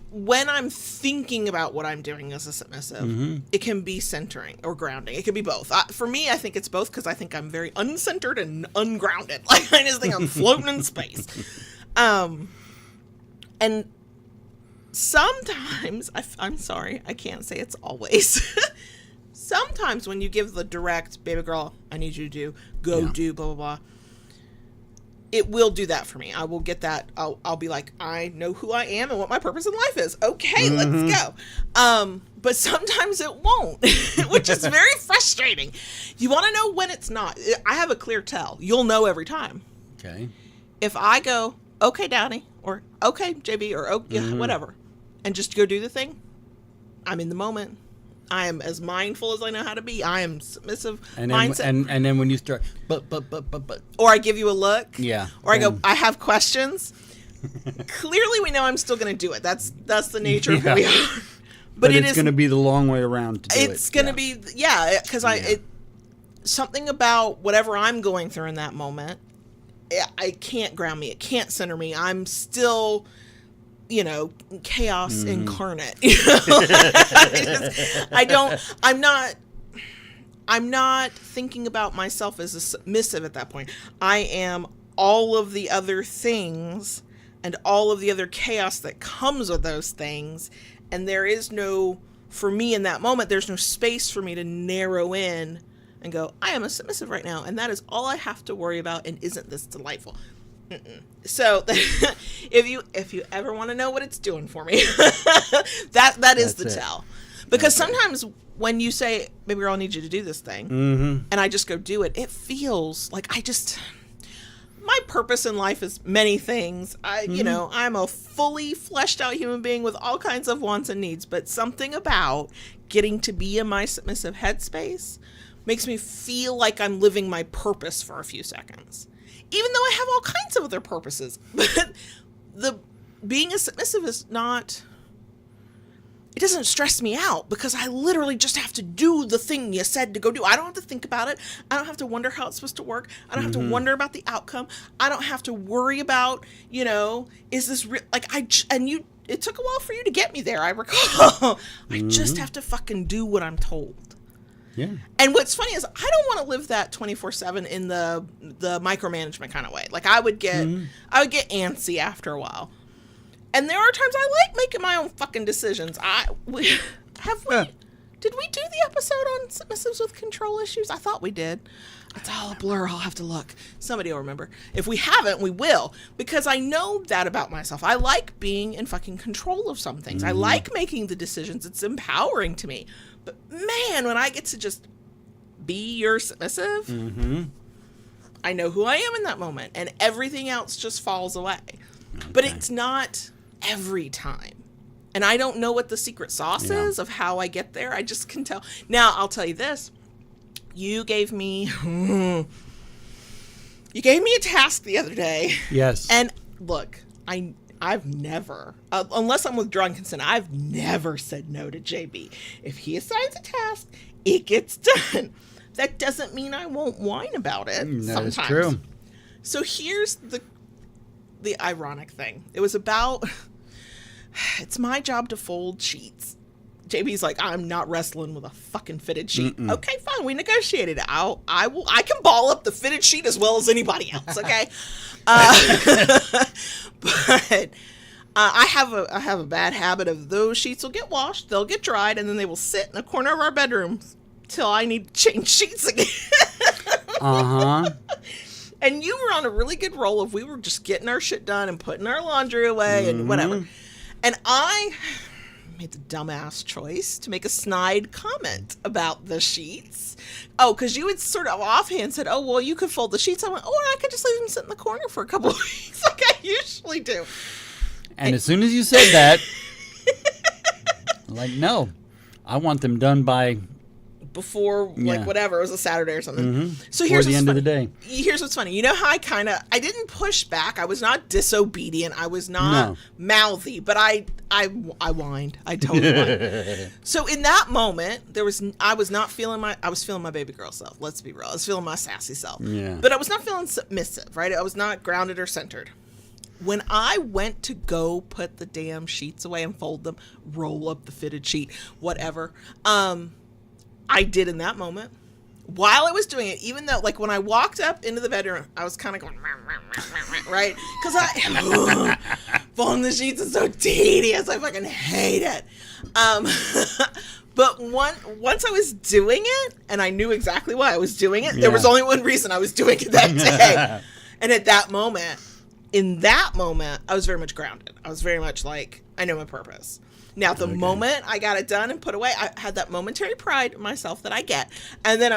when I'm thinking about what I'm doing as a submissive, it can be centering or grounding. It can be both. For me, I think it's both because I think I'm very uncentered and ungrounded. Like, I just think I'm floating in space. And sometimes, I'm sorry, I can't say it's always. Sometimes when you give the direct, baby girl, I need you to do, blah, blah, blah, it will do that for me. I will get that. I'll be like, I know who I am and what my purpose in life is. Okay, let's go. But sometimes it won't, which is very frustrating. You want to know when it's not. I have a clear tell. You'll know every time. Okay. If I go, okay, Daddy, or okay, JB, or whatever, and just go do the thing, I'm in the moment. I am as mindful as I know how to be. I am submissive mindset. And then when you start, but. Or I give you a look. Yeah. Or I go, I have questions. Clearly we know I'm still going to do it. That's the nature of who we are. But it's going to be the long way around to do it. It's going to be, because something about whatever I'm going through in that moment, I can't ground me. It can't center me. I'm still you know, chaos incarnate. I'm not thinking about myself as a submissive at that point. I am all of the other things and all of the other chaos that comes with those things. And there is no, for me in that moment, there's no space for me to narrow in and go, I am a submissive right now. And that is all I have to worry about. And isn't this delightful? So if you ever want to know what it's doing for me, that is the tell. Because sometimes when you say, baby girl, I need you to do this thing, and I just go do it, it feels like my purpose in life is many things. You know, I'm a fully fleshed out human being with all kinds of wants and needs, but something about getting to be in my submissive headspace makes me feel like I'm living my purpose for a few seconds. Even though I have all kinds of other purposes. But being a submissive is not, it doesn't stress me out because I literally just have to do the thing you said to go do. I don't have to think about it. I don't have to wonder how it's supposed to work. I don't have to wonder about the outcome. I don't have to worry about, you know, is this real? Like it took a while for you to get me there, I recall. I just have to fucking do what I'm told. Yeah. And what's funny is I don't want to live that 24/7 in the micromanagement kind of way. Like I would get antsy after a while. And there are times I like making my own fucking decisions. Did we do the episode on submissives with control issues? I thought we did. It's all a blur. I'll have to look. Somebody will remember. If we haven't, we will. Because I know that about myself. I like being in fucking control of some things. I like making the decisions. It's empowering to me. But man, when I get to just be your submissive, I know who I am in that moment. And everything else just falls away. Okay. But it's not every time. And I don't know what the secret sauce is of how I get there. I just can tell. Now, I'll tell you this. You gave me a task the other day. Yes. And look, I've never, unless I'm withdrawing consent, I've never said no to JB. If he assigns a task, it gets done. That doesn't mean I won't whine about it sometimes. That's true. So here's the ironic thing. It was about, it's my job to fold sheets. JB's like, I'm not wrestling with a fucking fitted sheet. Okay, fine. We negotiated it. I can ball up the fitted sheet as well as anybody else. Okay. But I have a bad habit of those sheets will get washed, they'll get dried, and then they will sit in a corner of our bedroom till I need to change sheets again. And you were on a really good roll of we were just getting our shit done and putting our laundry away and whatever. And I made the dumbass choice to make a snide comment about the sheets. Oh, because you had sort of offhand said, oh, well, you could fold the sheets. I went, oh, I could just leave them sit in the corner for a couple of weeks like I usually do. And as soon as you said that, like, no, I want them done by before, like, whatever. It was a Saturday or something. So here's the end of the day. Here's what's funny. You know how I didn't push back. I was not disobedient. I was not mouthy, but I whined. I totally whined. So in that moment, I was feeling my baby girl self. Let's be real. I was feeling my sassy self. Yeah. But I was not feeling submissive, right? I was not grounded or centered. When I went to go put the damn sheets away and fold them, roll up the fitted sheet, whatever, I did in that moment. While I was doing it, even though, like, when I walked up into the bedroom, I was kind of going, right? Because folding the sheets is so tedious. I fucking hate it. But once I was doing it, and I knew exactly why I was doing it, there was only one reason I was doing it that day. And at that moment, I was very much grounded. I was very much like, I know my purpose. Now, the moment I got it done and put away, I had that momentary pride in myself that I get. And then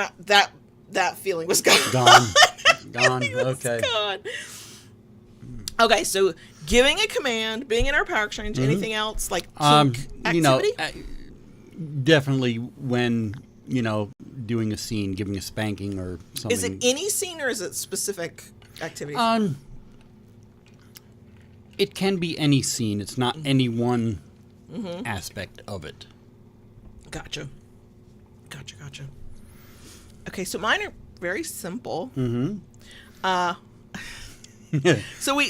that feeling was gone. Gone. Okay. Gone. Okay, so giving a command, being in our power exchange, anything else, like kink activity? You know, definitely when, you know, doing a scene, giving a spanking or something. Is it any scene or is it specific activity? It can be any scene. It's not any one aspect of it. Gotcha. Okay, so mine are very simple. So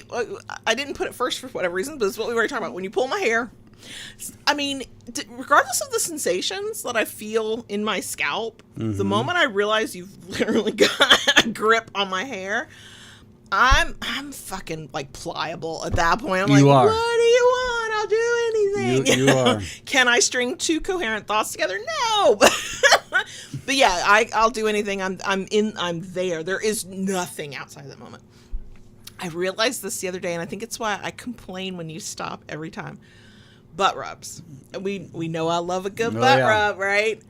I didn't put it first for whatever reason, but it's what we were talking about. When you pull my hair, I mean, regardless of the sensations that I feel in my scalp, the moment I realize you've literally got a grip on my hair, I'm fucking like pliable at that point. I'm like, what do you want? I'll do anything. You are. Can I string two coherent thoughts together? No. But yeah, I'll do anything. I'm there. There is nothing outside that moment. I realized this the other day, and I think it's why I complain when you stop every time. Butt rubs. We know I love a good butt rub, right?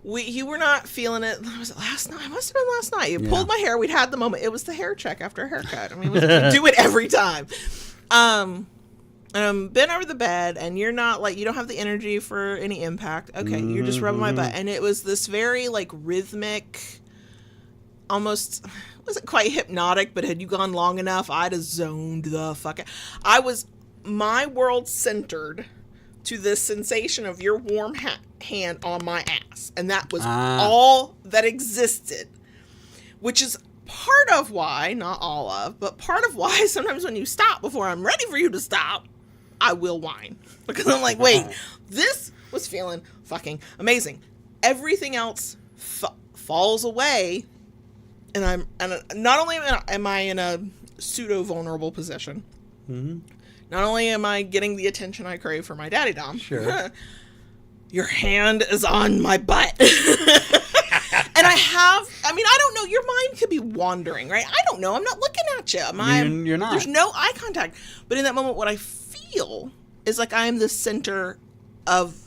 You were not feeling it. Was it last night? It must have been last night. You pulled my hair. We'd had the moment. It was the hair check after a haircut. I mean, we do it every time. Bent over the bed, and you're not like, you don't have the energy for any impact. Okay, you're just rubbing my butt, and it was this very like rhythmic, almost wasn't quite hypnotic, but had you gone long enough, I'd have zoned the fuck out. My world centered to this sensation of your warm hand on my ass, and that was all that existed, which is part of why, not all of, but part of why sometimes when you stop before I'm ready for you to stop, I will whine, because I'm like, wait, this was feeling fucking amazing. Everything else falls away, and not only am I in a pseudo vulnerable position, not only am I getting the attention I crave for my daddy dom, sure, your hand is on my butt. And I don't know, your mind could be wandering, right? I don't know. I'm not looking at you. You're not. There's no eye contact. But in that moment, what I feel is like I am the center of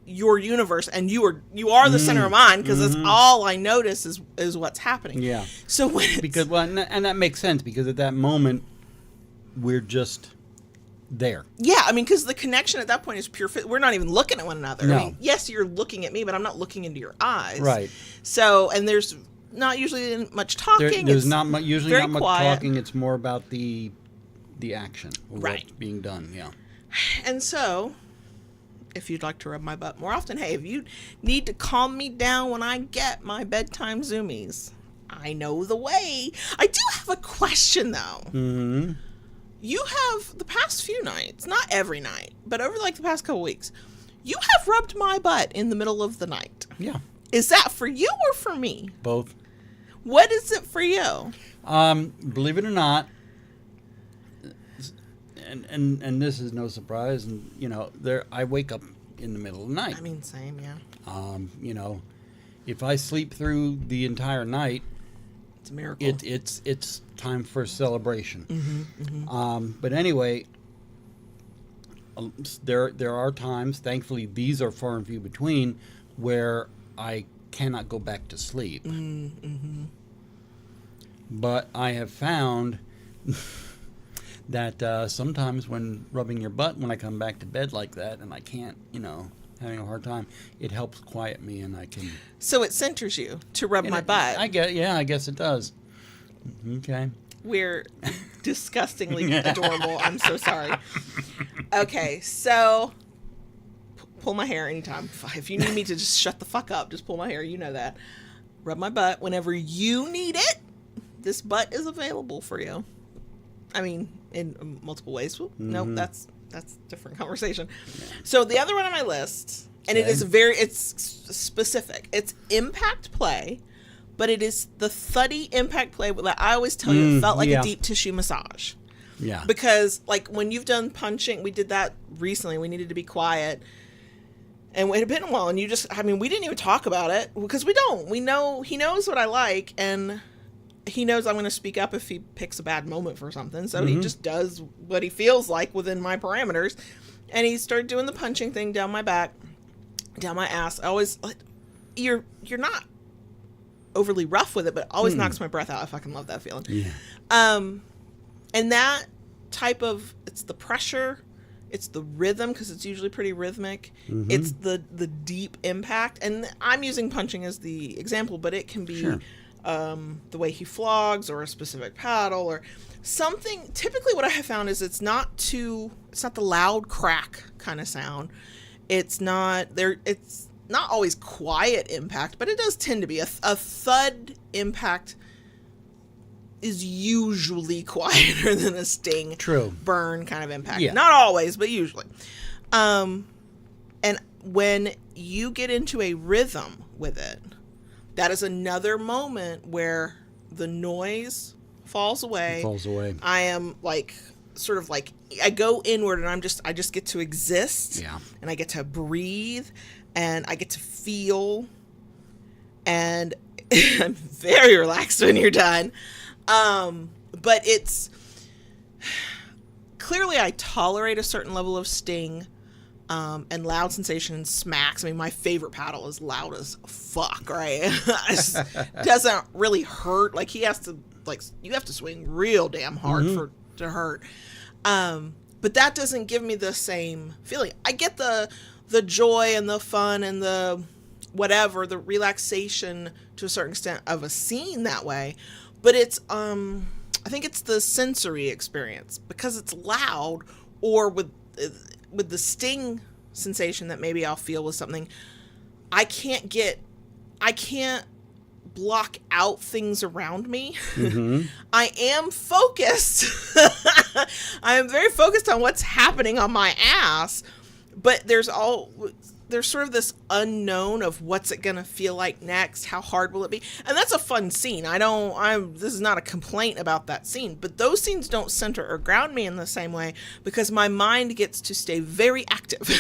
your universe, and you are the center of mine, because it's all I notice is what's happening. Yeah. So when and that makes sense, because at that moment we're just there. Yeah, I mean, because the connection at that point is pure. We're not even looking at one another. No. I mean, yes, you're looking at me, but I'm not looking into your eyes. Right. So, and there's not usually much talking. There's not much quiet. talking. It's more about the action, of what's being done. Yeah. And so, if you'd like to rub my butt more often, hey, if you need to calm me down when I get my bedtime zoomies, I know the way. I do have a question, though. Mm-hmm. You have, the past few nights, not every night, but over like the past couple weeks, you have rubbed my butt in the middle of the night. Yeah. Is that for you or for me? Both. What is it for you? Believe it or not, and this is no surprise, and I wake up in the middle of the night. I mean, same, yeah. If I sleep through the entire night, it's a miracle. It's time for celebration. Mm-hmm, mm-hmm. But anyway, there are times, thankfully these are far and few between, where I cannot go back to sleep. Mm-hmm. But I have found that sometimes when rubbing your butt, when I come back to bed like that and I can't, having a hard time, it helps quiet me, and I can. So it centers you to rub my butt. I guess it does. Okay. We're disgustingly adorable. I'm so sorry. Okay, so pull my hair anytime. If you need me to just shut the fuck up, just pull my hair. You know that. Rub my butt whenever you need it. This butt is available for you. I mean, in multiple ways. Nope, that's a different conversation. Yeah. So the other one on my list, and it's specific. It's impact play, but it is the thuddy impact play that I always tell you it felt like a deep tissue massage. Yeah. Because like when you've done punching, we did that recently. We needed to be quiet. And it had been a while, and we didn't even talk about it, because we don't. We know, he knows what I like, and he knows I'm going to speak up if he picks a bad moment for something. So he just does what he feels like within my parameters. And he started doing the punching thing down my back, down my ass. I always, you're not overly rough with it, but it always knocks my breath out. I fucking love that feeling. Yeah. And that type of, it's the pressure, it's the rhythm, because it's usually pretty rhythmic. It's the deep impact. And I'm using punching as the example, but it can be the way he flogs, or a specific paddle, or something. Typically what I have found is it's not the loud crack kind of sound. It's not always quiet impact, but it does tend to be a thud impact is usually quieter than a sting. True. Burn kind of impact. Yeah. Not always, but usually. And when you get into a rhythm with it, that is another moment where the noise falls away. I am like, sort of like, I go inward and I just get to exist. Yeah. And I get to breathe and I get to feel. And I'm very relaxed when you're done. But it's clearly I tolerate a certain level of sting, and loud sensation and smacks. I mean, my favorite paddle is loud as fuck, right? It doesn't really hurt. Like you have to swing real damn hard to hurt. But that doesn't give me the same feeling. I get the joy and the fun and the whatever, the relaxation to a certain extent of a scene that way. But it's, I think it's the sensory experience because it's loud, or with the sting sensation that maybe I'll feel with something. I can't block out things around me. I am focused. I am very focused on what's happening on my ass, but there's sort of this unknown of what's it going to feel like next. How hard will it be? And that's a fun scene. This is not a complaint about that scene, but those scenes don't center or ground me in the same way because my mind gets to stay very active.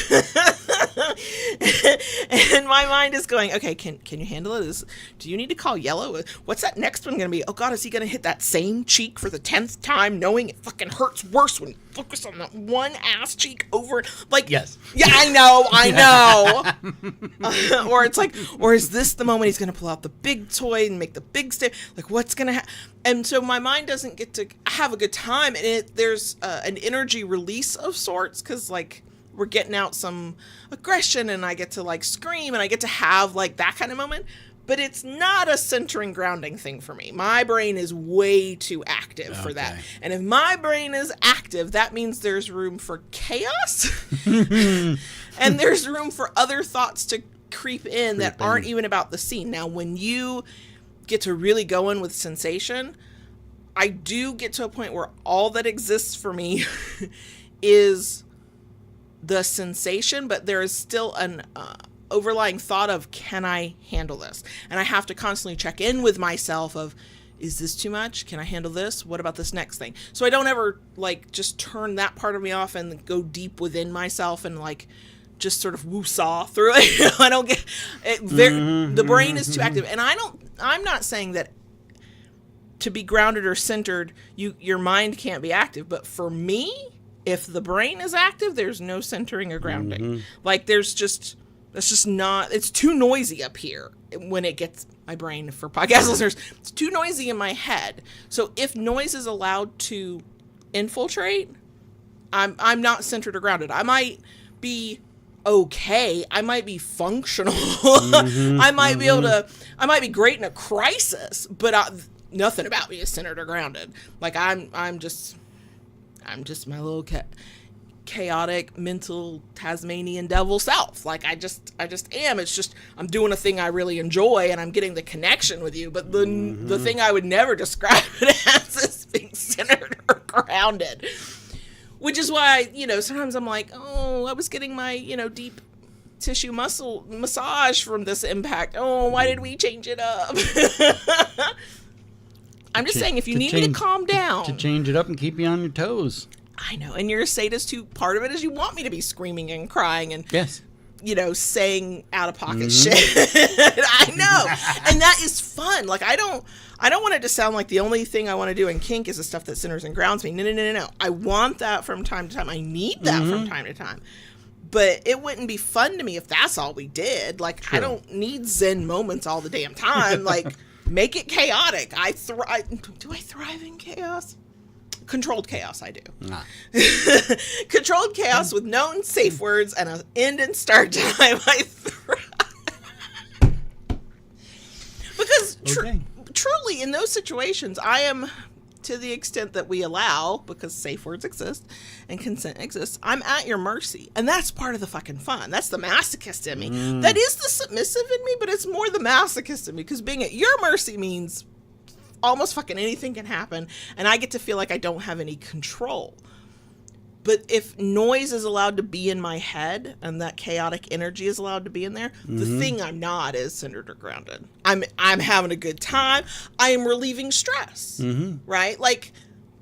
And my mind is going, okay, can you handle it? Do you need to call yellow? What's that next one going to be? Oh God, is he going to hit that same cheek for the 10th time knowing it fucking hurts worse when you focus on that one ass cheek over? Like, yes. Yeah, I know. Or it's like, or is this the moment he's going to pull out the big toy and make the big step? Like, what's going to happen? And so my mind doesn't get to have a good time. And there's an energy release of sorts because, like, we're getting out some aggression and I get to, like, scream and I get to have, like, that kind of moment. But it's not a centering grounding thing for me. My brain is way too active for that. And if my brain is active, that means there's room for chaos. And there's room for other thoughts to creep in that aren't even about the scene. Now, when you get to really go in with sensation, I do get to a point where all that exists for me is the sensation, but there is still an overlying thought of, can I handle this? And I have to constantly check in with myself of, is this too much? Can I handle this? What about this next thing? So I don't ever, like, just turn that part of me off and go deep within myself and, like, just sort of woo-saw through it. I don't get it. The brain is too active. And I'm not saying that to be grounded or centered, your mind can't be active. But for me, if the brain is active, there's no centering or grounding. Like, that's just not, it's too noisy up here when it gets, my brain, for podcast listeners, it's too noisy in my head. So if noise is allowed to infiltrate, I'm not centered or grounded. I might be okay. I might be functional. I might be able to, I might be great in a crisis, but nothing about me is centered or grounded. Like, I'm just my little chaotic mental Tasmanian devil self. Like, I just am. It's just, I'm doing a thing I really enjoy and I'm getting the connection with you. But the thing I would never describe it as is being centered or grounded. Which is why, sometimes I'm like, oh, I was getting my, deep tissue muscle massage from this impact. Oh, why did we change it up? I'm just saying, if you need me to calm down. To change it up and keep you on your toes. I know. And you're a sadist too. Part of it is you want me to be screaming and crying and, yes, saying out of pocket shit. I know. And that is fun. Like, I don't want it to sound like the only thing I want to do in kink is the stuff that centers and grounds me. No. I want that from time to time. I need that from time to time. But it wouldn't be fun to me if that's all we did. Like, true. I don't need Zen moments all the damn time. Like, make it chaotic. Do I thrive in chaos? Controlled chaos, I do. Nah. Controlled chaos with known safe words and an end and start time, I thrive. Because truly, in those situations, I am, to the extent that we allow, because safe words exist and consent exists, I'm at your mercy. And that's part of the fucking fun. That's the masochist in me. That is the submissive in me, but it's more the masochist in me, because being at your mercy means almost fucking anything can happen, and I get to feel like I don't have any control. But if noise is allowed to be in my head and that chaotic energy is allowed to be in there, the thing I'm not is centered or grounded. I'm having a good time. I am relieving stress, right? Like,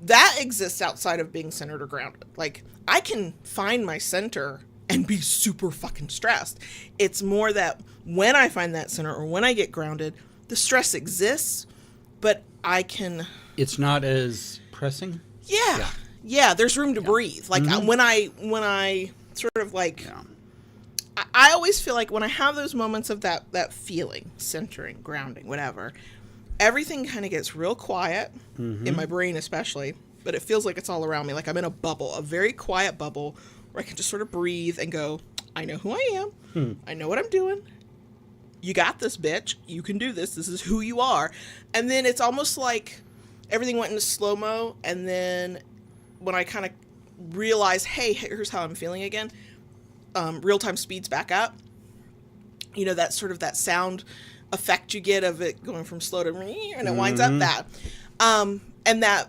that exists outside of being centered or grounded. Like, I can find my center and be super fucking stressed. It's more that when I find that center or when I get grounded, the stress exists, but I can... It's not as pressing? Yeah, there's room to breathe. Like, when I sort of like... Yeah. I always feel like when I have those moments of that feeling, centering, grounding, whatever, everything kind of gets real quiet, in my brain especially, but it feels like it's all around me. Like I'm in a bubble, a very quiet bubble, where I can just sort of breathe and go, I know who I am. I know what I'm doing. You got this, bitch. You can do this. This is who you are. And then it's almost like everything went into slow-mo, and then when I kind of realize, hey, here's how I'm feeling again, real-time speeds back up. You know, that sort of that sound effect you get of it going from slow to and it winds up that. And that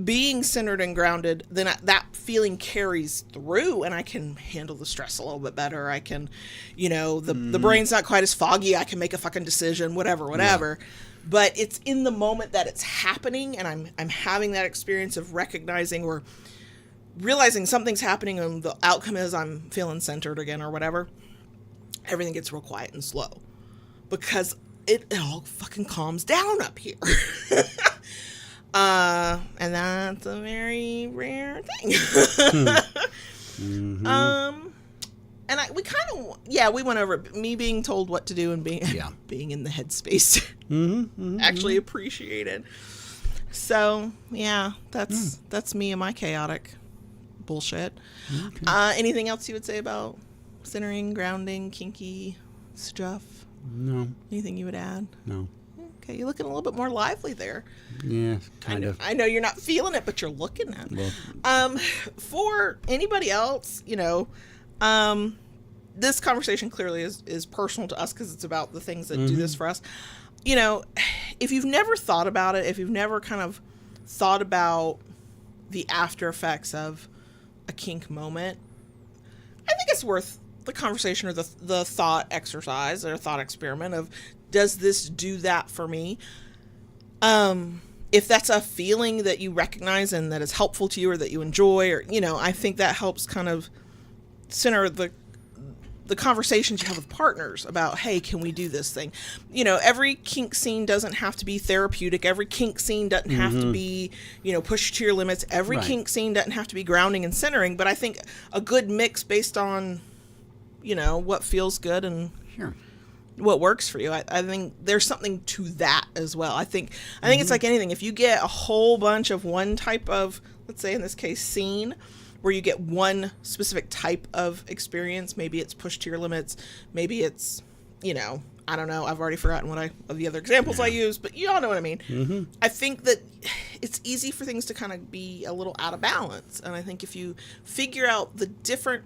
being centered and grounded, then that feeling carries through, and I can handle the stress a little bit better. I can, you know, the brain's not quite as foggy. I can make a fucking decision, whatever. Yeah. But it's in the moment that it's happening, and I'm having that experience of recognizing or realizing something's happening, and the outcome is I'm feeling centered again or whatever. Everything gets real quiet and slow because it all fucking calms down up here. And that's a very rare thing. And we kind of, we went over it. Me being told what to do and being in the headspace, actually appreciated. So yeah, that's me and my chaotic bullshit. Okay. Anything else you would say about centering, grounding, kinky stuff? No. Anything you would add? No. Okay, you're looking a little bit more lively there. Yeah, kind of. I know you're not feeling it, but you're looking at it. Well, for anybody else, you know, this conversation clearly is personal to us because it's about the things that do this for us. You know, if you've never thought about it, if you've never kind of thought about the after effects of a kink moment, I think it's worth the conversation or the thought exercise or thought experiment of, does this do that for me? If that's a feeling that you recognize and that is helpful to you or that you enjoy, or, you know, I think that helps kind of center the conversations you have with partners about, hey, can we do this thing? You know, every kink scene doesn't have to be therapeutic. Every kink scene doesn't have to be, you know, push to your limits. Every kink scene doesn't have to be grounding and centering, but I think a good mix based on, you know, what feels good and what works for you. I think there's something to that as well. I think it's like anything. If you get a whole bunch of one type of, let's say in this case, scene, where you get one specific type of experience, maybe it's push to your limits, maybe it's, you know, I don't know, I've already forgotten of the other examples I use, but you all know what I mean. I think that it's easy for things to kind of be a little out of balance, and I think if you figure out the different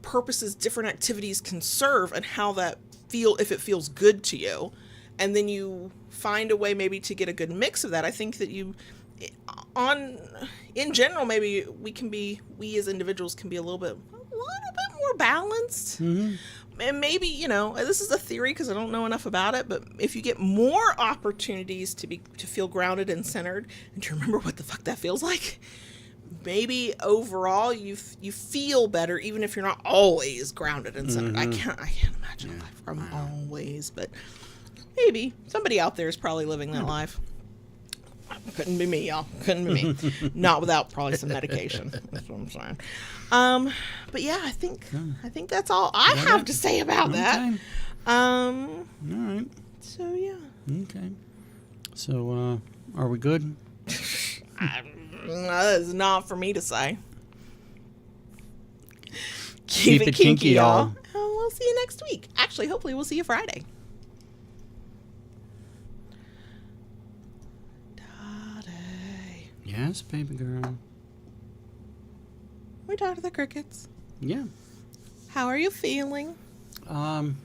purposes different activities can serve and how that if it feels good to you, and then you find a way maybe to get a good mix of that, I think that in general, maybe we as individuals can be a little bit more balanced. And maybe, you know, this is a theory because I don't know enough about it, but if you get more opportunities to feel grounded and centered and to remember what the fuck that feels like, maybe overall you feel better, even if you're not always grounded and centered. I can't imagine a life where I'm always, but maybe somebody out there is probably living that life. Couldn't be me, y'all. Couldn't be me. Not without probably some medication. That's what I'm saying. But yeah, I think that's all I have to say about that. All right. So yeah. Okay. So are we good? That is not for me to say. Keep it kinky, y'all. And we'll see you next week. Actually, hopefully we'll see you Friday. Daddy. Yes, baby girl. We talked to the crickets. Yeah. How are you feeling? I'm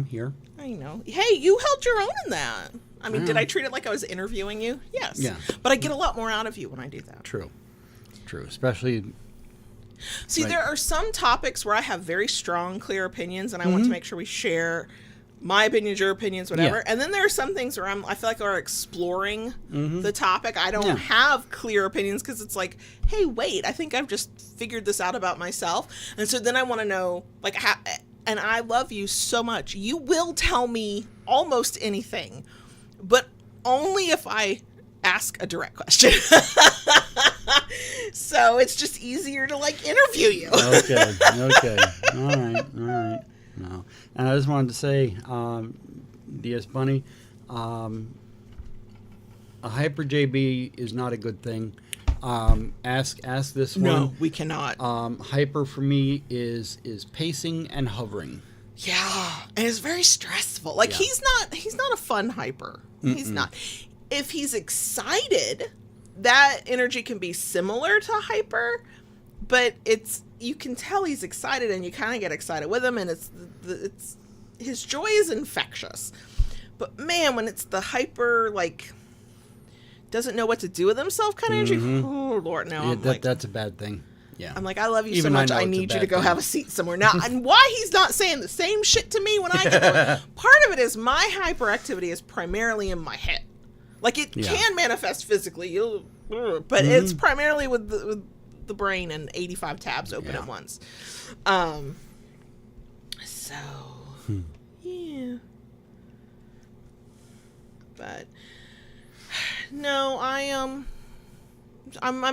here. I know. Hey, you held your own in that. I mean, did I treat it like I was interviewing you? Yes. Yeah. But I get a lot more out of you when I do that. True. Especially... See, there are some topics where I have very strong, clear opinions, and I want to make sure we share my opinions, your opinions, whatever. Yeah. And then there are some things where I feel like we're exploring the topic. I don't have clear opinions because it's like, hey, wait, I think I've just figured this out about myself. And so then I want to know, like, how, and I love you so much. You will tell me almost anything, but only if I ask a direct question. So it's just easier to, like, interview you. Okay. All right. No. And I just wanted to say, DS Bunny, a hyper JB is not a good thing. Ask this one. No, we cannot. Hyper for me is pacing and hovering. Yeah, and it's very stressful. Like he's not a fun hyper. He's not. If he's excited, that energy can be similar to hyper, but you can tell he's excited, and you kind of get excited with him, and it's his joy is infectious. But man, when it's the hyper, like, doesn't know what to do with himself kind of energy, oh Lord, no, that's a bad thing. Yeah, I'm like, I love you so much, I need you to go have a seat somewhere now. And why he's not saying the same shit to me when I get there? Part of it is my hyperactivity is primarily in my head. Like, it can manifest physically, but it's primarily with the brain and 85 tabs open at once. So yeah, but no, I'm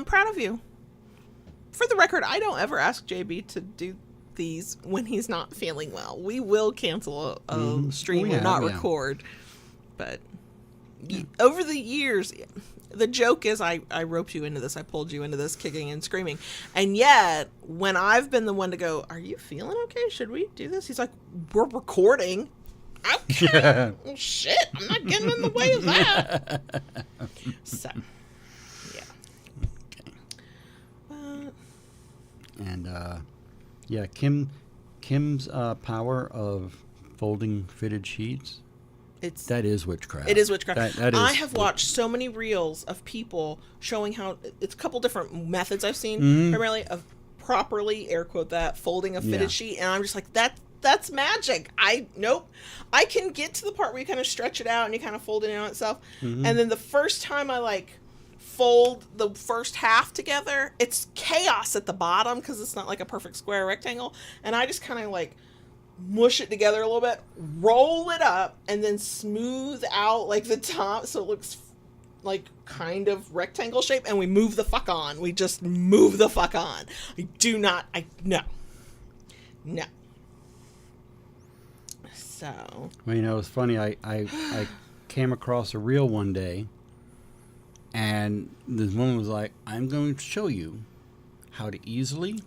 proud of you. For the record, I don't ever ask JB to do these when he's not feeling well. We will cancel a stream or not record, but over the years, the joke is I roped you into this. I pulled you into this kicking and screaming. And yet, when I've been the one to go, are you feeling okay? Should we do this? He's like, we're recording. Okay. Well, shit, I'm not getting in the way of that. So, yeah. Okay. And, Kim's power of folding fitted sheets. That is witchcraft. It is witchcraft. I have watched so many reels of people showing how it's a couple different methods I've seen, primarily of properly, air quote that, folding a fitted sheet, and I'm just like, that's magic. I can get to the part where you kind of stretch it out and you kind of fold it in on itself, and then the first time I like fold the first half together, it's chaos at the bottom because it's not like a perfect square rectangle, and I just kind of like mush it together a little bit, roll it up, and then smooth out like the top so it looks like kind of rectangle shape, and we move the fuck on. We just move the fuck on. No. So. Well, you know, it's funny. I came across a reel one day, and this woman was like, I'm going to show you how to easily...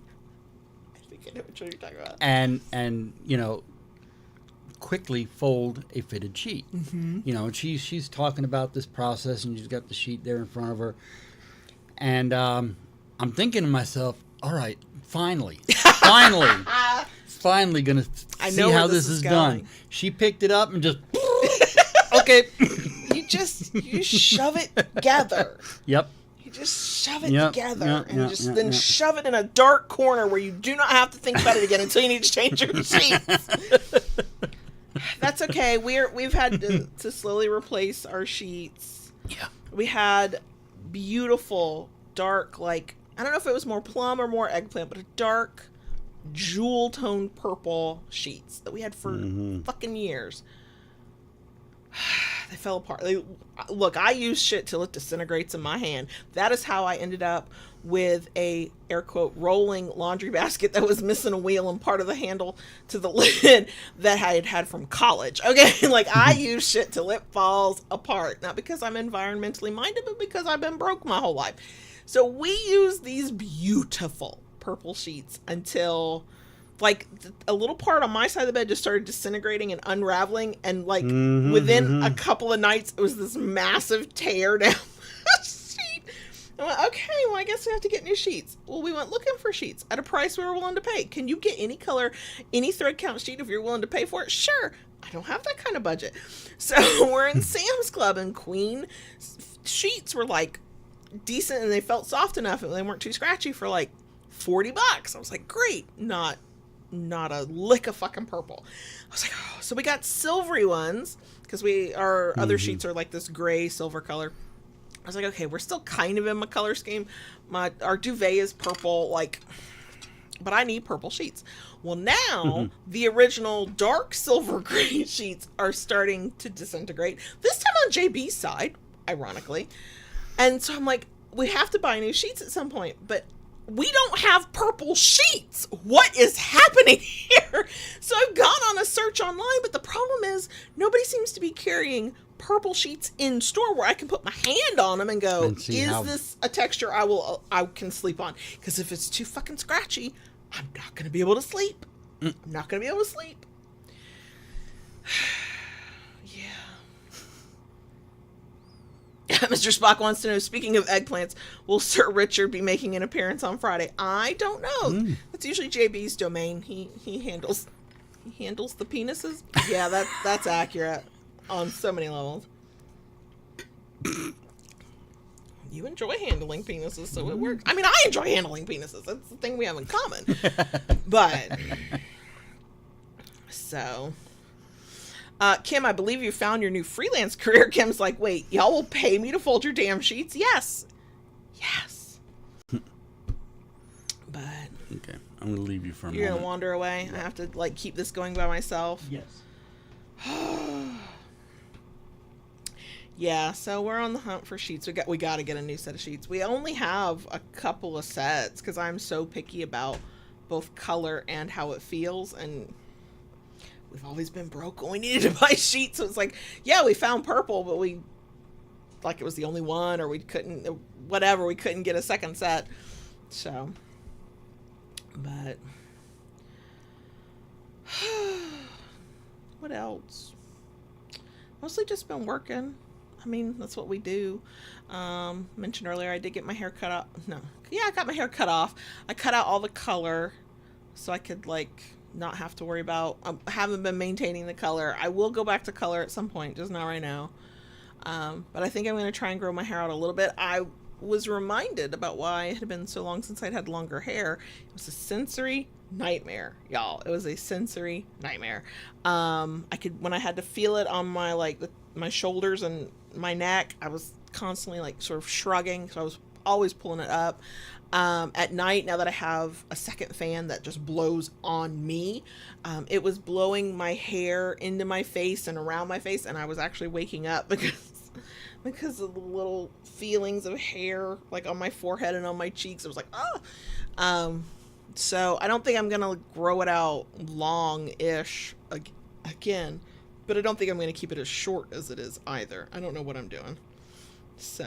I know what you're talking about. And you know, quickly fold a fitted sheet. You know, she's talking about this process, and she's got the sheet there in front of her, and I'm thinking to myself, all right, finally gonna see how this is done. She picked it up and just okay. You shove it together. Yep. Just shove it together and then shove it in a dark corner where you do not have to think about it again until you need to change your sheets. That's okay. We've had to slowly replace our sheets. Yeah. We had beautiful dark, like, I don't know if it was more plum or more eggplant, but a dark jewel tone purple sheets that we had for fucking years. They fell apart. Look, I use shit till it disintegrates in my hand. That is how I ended up with a, air quote, rolling laundry basket that was missing a wheel and part of the handle to the lid that I had from college. Okay, like, I use shit till it falls apart. Not because I'm environmentally minded, but because I've been broke my whole life. So we use these beautiful purple sheets until... like, a little part on my side of the bed just started disintegrating and unraveling, and like within a couple of nights it was this massive tear down the sheet. I went, okay, well, I guess we have to get new sheets. Well, we went looking for sheets at a price we were willing to pay. Can you get any color, any thread count sheet if you're willing to pay for it? Sure. I don't have that kind of budget. So we're in Sam's Club, and Queen sheets were like decent, and they felt soft enough, and they weren't too scratchy for like $40. I was like, great. Not a lick of fucking purple. I was like, oh. So we got silvery ones, because our other sheets are like this gray silver color. I was like, okay, we're still kind of in my color scheme. Our duvet is purple, like, but I need purple sheets. Well, now the original dark silver gray sheets are starting to disintegrate. This time on JB's side, ironically. And so I'm like, we have to buy new sheets at some point, but we don't have purple sheets. What is happening here? So I've gone on a search online, but the problem is nobody seems to be carrying purple sheets in store where I can put my hand on them and go, is this a texture I can sleep on? Because if it's too fucking scratchy, I'm not going to be able to sleep. I'm not going to be able to sleep. Yeah. Mr. Spock wants to know, speaking of eggplants, will Sir Richard be making an appearance on Friday? I don't know. That's usually JB's domain. He handles the penises. Yeah, that's accurate on so many levels. You enjoy handling penises, so it works. I mean, I enjoy handling penises. That's the thing we have in common. But so Kim, I believe you found your new freelance career. Kim's like, wait, y'all will pay me to fold your damn sheets? Yes. But okay, I'm gonna leave you for a moment. You're gonna wander away. I have to like keep this going by myself. Yes. Yeah, so we're on the hunt for sheets. We got to get a new set of sheets. We only have a couple of sets because I'm so picky about both color and how it feels, and we've always been broke when we needed to buy sheets. So it's like, yeah, we found purple, but it was the only one, or we couldn't get a second set. So, but what else? Mostly just been working. I mean, that's what we do. Mentioned earlier, I did get my hair cut off. I got my hair cut off. I cut out all the color so I could not have to worry about. I haven't been maintaining the color. I will go back to color at some point, just not right now. But I think I'm going to try and grow my hair out a little bit. I was reminded about why it had been so long since I'd had longer hair. It was a sensory nightmare, y'all. It was a sensory nightmare. When I had to feel it on my my shoulders and my neck, I was constantly sort of shrugging, so I was always pulling it up. At night, now that I have a second fan that just blows on me, it was blowing my hair into my face and around my face, and I was actually waking up because of the little feelings of hair on my forehead and on my cheeks. It was like, oh. So I don't think I'm gonna grow it out long-ish again, but I don't think I'm gonna keep it as short as it is either. I don't know what I'm doing. So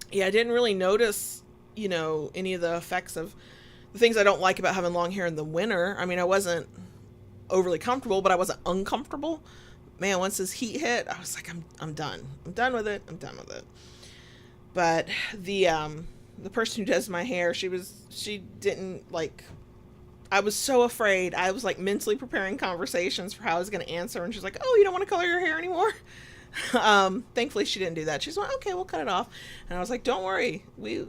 yeah, I didn't really notice, any of the effects of the things I don't like about having long hair in the winter. I mean, I wasn't overly comfortable, but I wasn't uncomfortable. Man, once this heat hit, I was like, I'm done. I'm done with it. But the person who does my hair, she didn't I was so afraid. I was mentally preparing conversations for how I was going to answer, and she's like, oh, you don't want to color your hair anymore? Thankfully she didn't do that. She's like, okay, we'll cut it off. And I was like, don't worry,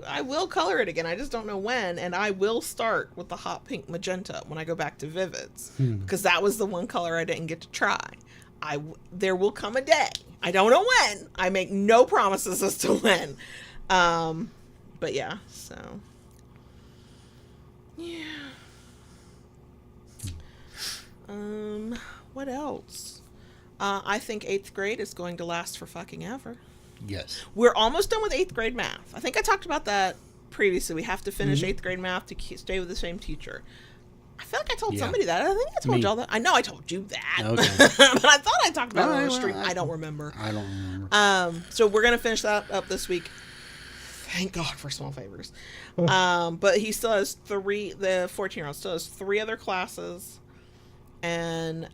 I will color it again. I just don't know when, and I will start with the hot pink magenta when I go back to Vivids, because that was the one color I didn't get to try. There will come a day. I don't know when. I make no promises as to when. But yeah, so yeah. What else? I think 8th grade is going to last for fucking ever. Yes. We're almost done with 8th grade math. I think I talked about that previously. We have to finish 8th grade math to stay with the same teacher. I feel like I told somebody that. I think I told y'all that. I know I told you that. Okay. But I thought I talked about it on the stream. I don't remember. I don't remember. So we're going to finish that up this week. Thank God for small favors. But he still has the 14-year-old still has 3 other classes. And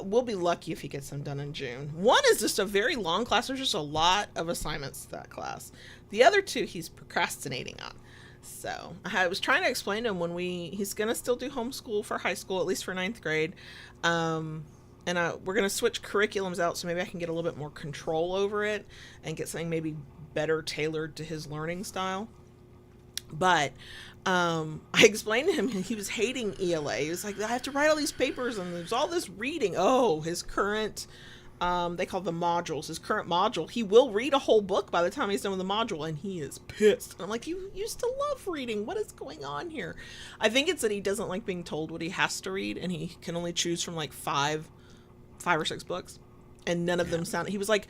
we'll be lucky if he gets them done in June. One is just a very long class. There's just a lot of assignments to that class. The other 2 he's procrastinating on. So I was trying to explain to him he's going to still do homeschool for high school, at least for 9th grade. and we're going to switch curriculums out, so maybe I can get a little bit more control over it and get something maybe better tailored to his learning style. But I explained to him, he was hating ELA. He was like, I have to write all these papers and there's all this reading. Oh, his current, they call them modules, his current module, he will read a whole book by the time he's done with the module, and he is pissed. And I'm like, you used to love reading. What is going on here? I think it's that he doesn't like being told what he has to read, and he can only choose from like five or six books, and none of them sound, he was like,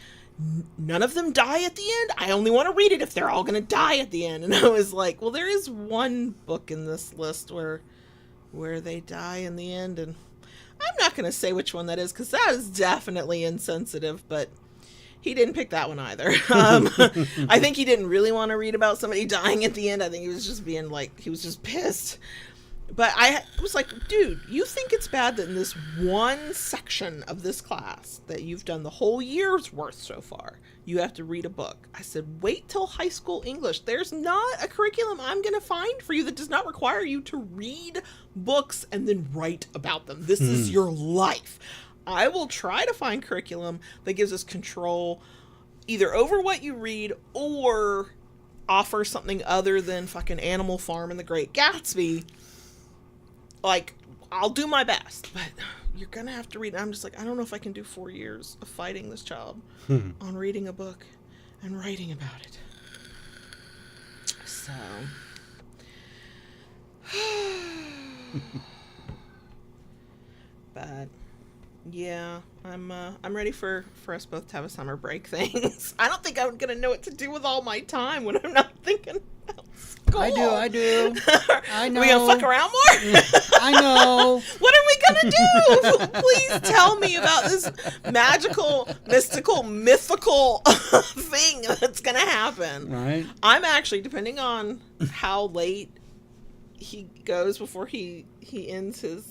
none of them die at the end. I only want to read it if they're all going to die at the end. And I was like, well, there is one book in this list where they die in the end, and I'm not going to say which one that is, because that is definitely insensitive, but he didn't pick that one either. I think he didn't really want to read about somebody dying at the end. I think he was just being like, he was just pissed. But I was like, dude, you think it's bad that in this one section of this class that you've done the whole year's worth so far, you have to read a book? I said, wait till high school English. There's not a curriculum I'm going to find for you that does not require you to read books and then write about them. This is your life. I will try to find curriculum that gives us control either over what you read or offer something other than fucking Animal Farm and The Great Gatsby. Like, I'll do my best, but you're going to have to read. I'm just like, I don't know if I can do 4 years of fighting this child on reading a book and writing about it. So, but yeah, I'm ready for us both to have a summer break things. I don't think I'm going to know what to do with all my time when I'm not thinking about school. I do. I know. Are we going to fuck around more? I know. What are we going to do? Please tell me about this magical, mystical, mythical thing that's going to happen. Right. I'm actually, depending on how late he goes before he ends his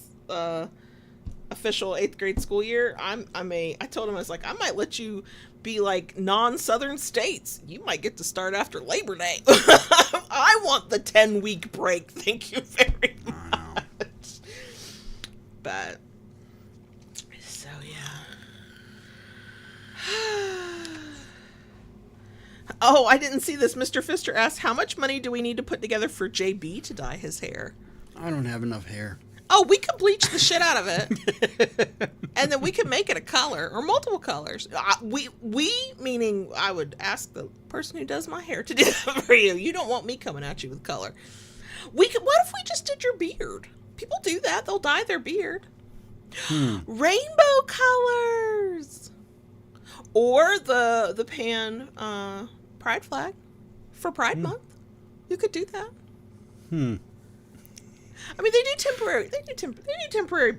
official 8th grade school year, I told him, I was like, I might let you be like non-southern states. You might get to start after Labor Day. I want the 10-week break. Thank you very much. But so yeah. Oh, I didn't see this. Mr. Pfister asked, how much money do we need to put together for JB to dye his hair? I don't have enough hair. Oh, we could bleach the shit out of it, and then we could make it a color or multiple colors. We meaning I would ask the person who does my hair to do that for you. You don't want me coming at you with color. What if we just did your beard? People do that. They'll dye their beard. Rainbow colors, or the pan pride flag for Pride Month. You could do that. I mean, they do temporary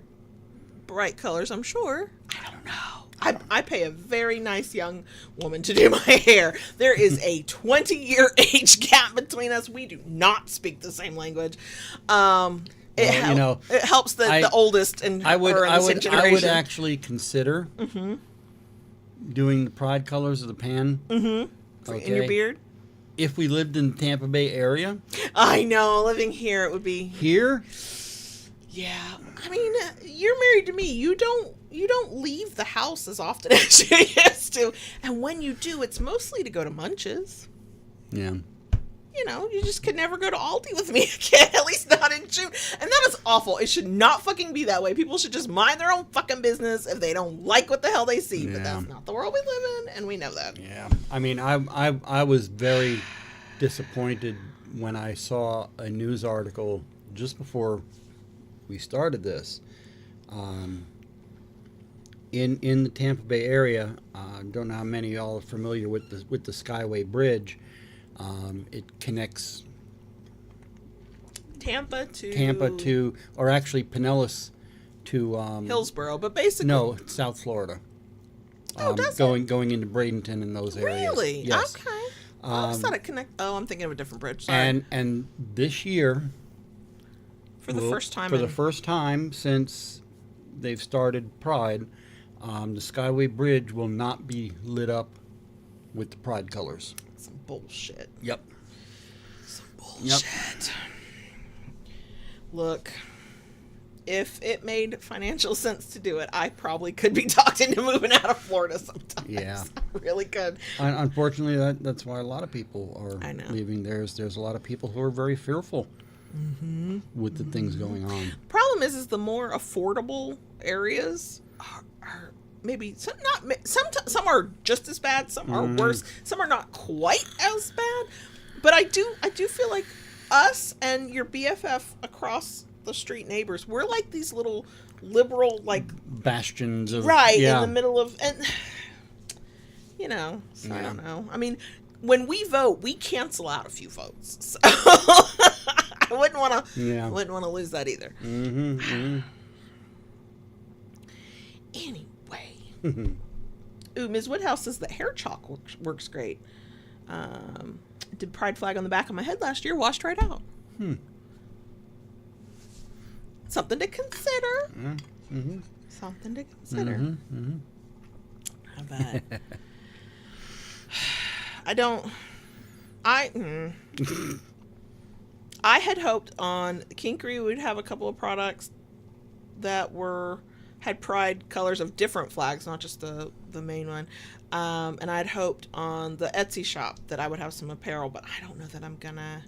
bright colors, I'm sure. I don't know. I pay a very nice young woman to do my hair. There is a 20-year age gap between us. We do not speak the same language. It helps the oldest in the same generation. I would actually consider doing the pride colors of the pan. In your beard? If we lived in the Tampa Bay area. I know, living here, it would be... Here? Yeah. I mean, you're married to me. You don't leave the house as often as you used to. And when you do, it's mostly to go to Munches. Yeah. You know, you just could never go to Aldi with me again, at least not in June. And that is awful. It should not fucking be that way. People should just mind their own fucking business if they don't like what the hell they see. Yeah. But that's not the world we live in, and we know that. Yeah. I mean, I was very disappointed when I saw a news article just before we started this. In the Tampa Bay area, I don't know how many of y'all are familiar with the Skyway Bridge. It connects Tampa to, or actually Pinellas to Hillsborough, but basically no, South Florida. Going into Bradenton and those areas. Really? Yes. Okay. I thought it connect. Oh, I'm thinking of a different bridge. Sorry. And this year, for the first time since they've started Pride, the Skyway Bridge will not be lit up with the Pride colors. Some bullshit. Yep. Some bullshit. Yep. Look, if it made financial sense to do it, I probably could be talked into moving out of Florida sometimes. Yeah. I really could. Unfortunately, that's why a lot of people are leaving. There's a lot of people who are very fearful with the things going on. Problem is the more affordable areas are maybe some are just as bad, some are worse, some are not quite as bad. But I do feel like us and your BFF across the street neighbors, we're like these little liberal, like, bastions of in the middle of, and so I don't know. I mean, when we vote, we cancel out a few votes, so I wouldn't want to lose that either. Anyway, ooh, Ms. Woodhouse says that hair chalk works great. Did pride flag on the back of my head last year, washed right out. Something to consider. Something to consider. But I had hoped on Kinkery would have a couple of products that had pride colors of different flags, not just the main one. And I'd hoped on the Etsy shop that I would have some apparel, but I don't know that I'm gonna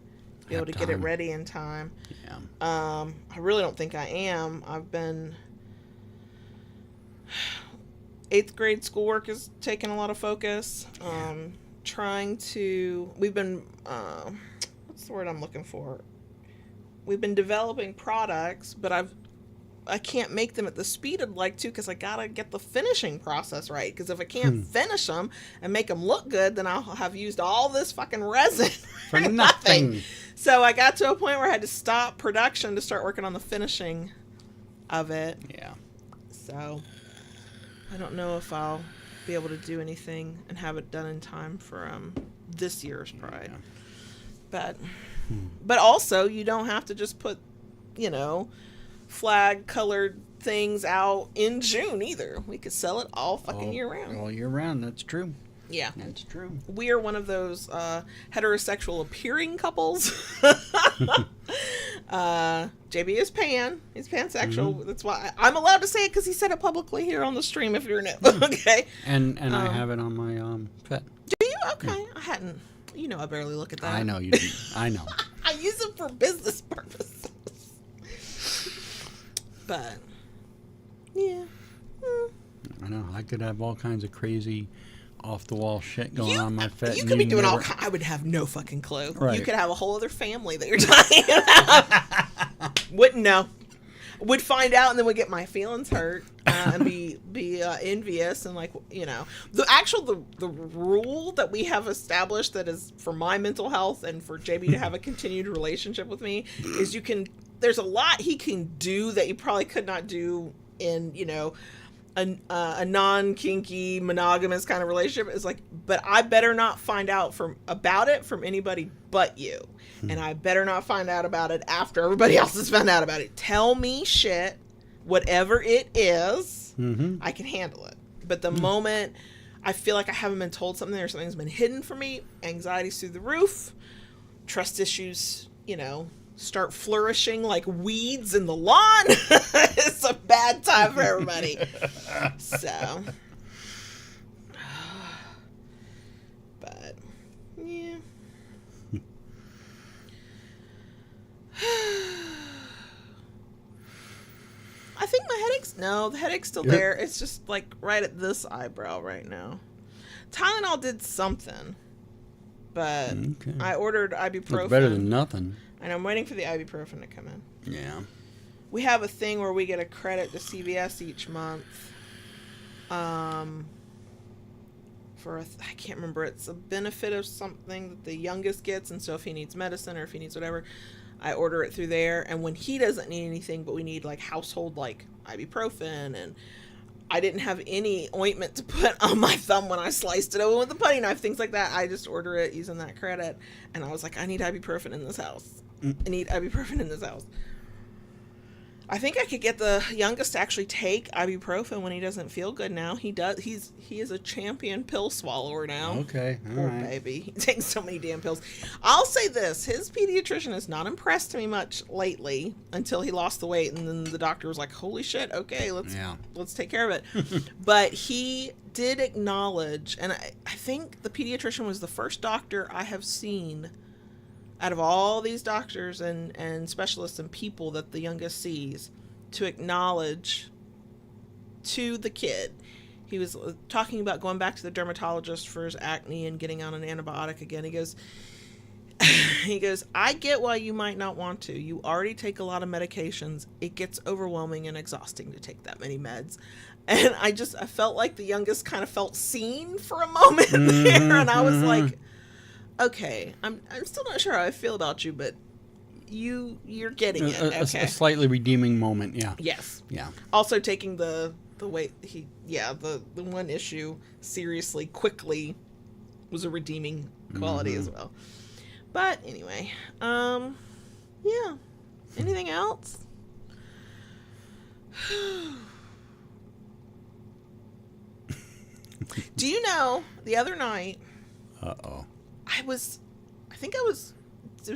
be able to get it ready in time. Yeah. I really don't think I am. I've been 8th grade schoolwork is taking a lot of focus. We've been what's the word I'm looking for? We've been developing products, but I can't make them at the speed I'd like to because I gotta get the finishing process right. Because if I can't finish them and make them look good, then I'll have used all this fucking resin for nothing. So I got to a point where I had to stop production to start working on the finishing of it. Yeah. So I don't know if I'll be able to do anything and have it done in time for this year's Pride. Yeah. But also you don't have to just put, flag colored things out in June either. We could sell it all fucking year round. All year round, that's true. Yeah. That's true. We are one of those heterosexual appearing couples. JB is pan. He's pansexual. That's why I'm allowed to say it because he said it publicly here on the stream if you're new. Okay. And I have it on my pet. Do you? Okay. Yeah. I hadn't. I barely look at that. I know you do. I know. I use it for business purposes. But, yeah. I know. I could have all kinds of crazy off-the-wall shit going on my pet. You could be doing all kinds. I would have no fucking clue. Right. You could have a whole other family that you're talking about. Wouldn't know. Would find out and then would get my feelings hurt and be envious and the rule that we have established that is for my mental health and for JB to have a continued relationship with me is there's a lot he can do that you probably could not do in a non-kinky monogamous kind of relationship. Is but I better not find out about it from anybody but you. And I better not find out about it after everybody else has found out about it. Tell me shit, whatever it is, I can handle it. But the moment I feel like I haven't been told something or something's been hidden from me, anxiety's through the roof, trust issues, start flourishing like weeds in the lawn. It's a bad time for everybody. So, but, yeah. I think the headache's still there. It's just right at this eyebrow right now. Tylenol did something, but I ordered ibuprofen. Looks better than nothing. And I'm waiting for the ibuprofen to come in. Yeah. We have a thing where we get a credit to CVS each month. I can't remember. It's a benefit of something that the youngest gets, and so if he needs medicine or if he needs whatever, I order it through there. And when he doesn't need anything, but we need household ibuprofen, and I didn't have any ointment to put on my thumb when I sliced it open with the putty knife, things like that. I just order it using that credit, and I was like, I need ibuprofen in this house. I need ibuprofen in this house. I think I could get the youngest to actually take ibuprofen when he doesn't feel good now. He does. He is a champion pill swallower now. Okay. Poor baby. He takes so many damn pills. I'll say this. His pediatrician has not impressed me much lately until he lost the weight. And then the doctor was like, holy shit. Okay, let's take care of it. But he did acknowledge, and I think the pediatrician was the first doctor I have seen out of all these doctors and specialists and people that the youngest sees, to acknowledge to the kid. He was talking about going back to the dermatologist for his acne and getting on an antibiotic again. He goes, I get why you might not want to. You already take a lot of medications. It gets overwhelming and exhausting to take that many meds. And I felt like the youngest kind of felt seen for a moment there. And I was like, okay, I'm still not sure how I feel about you, but you're getting it. Okay. A slightly redeeming moment, yeah. Yes. Yeah. Also taking the weight, the one issue seriously quickly was a redeeming quality as well. But anyway, yeah. Anything else? Do you know, the other night, it was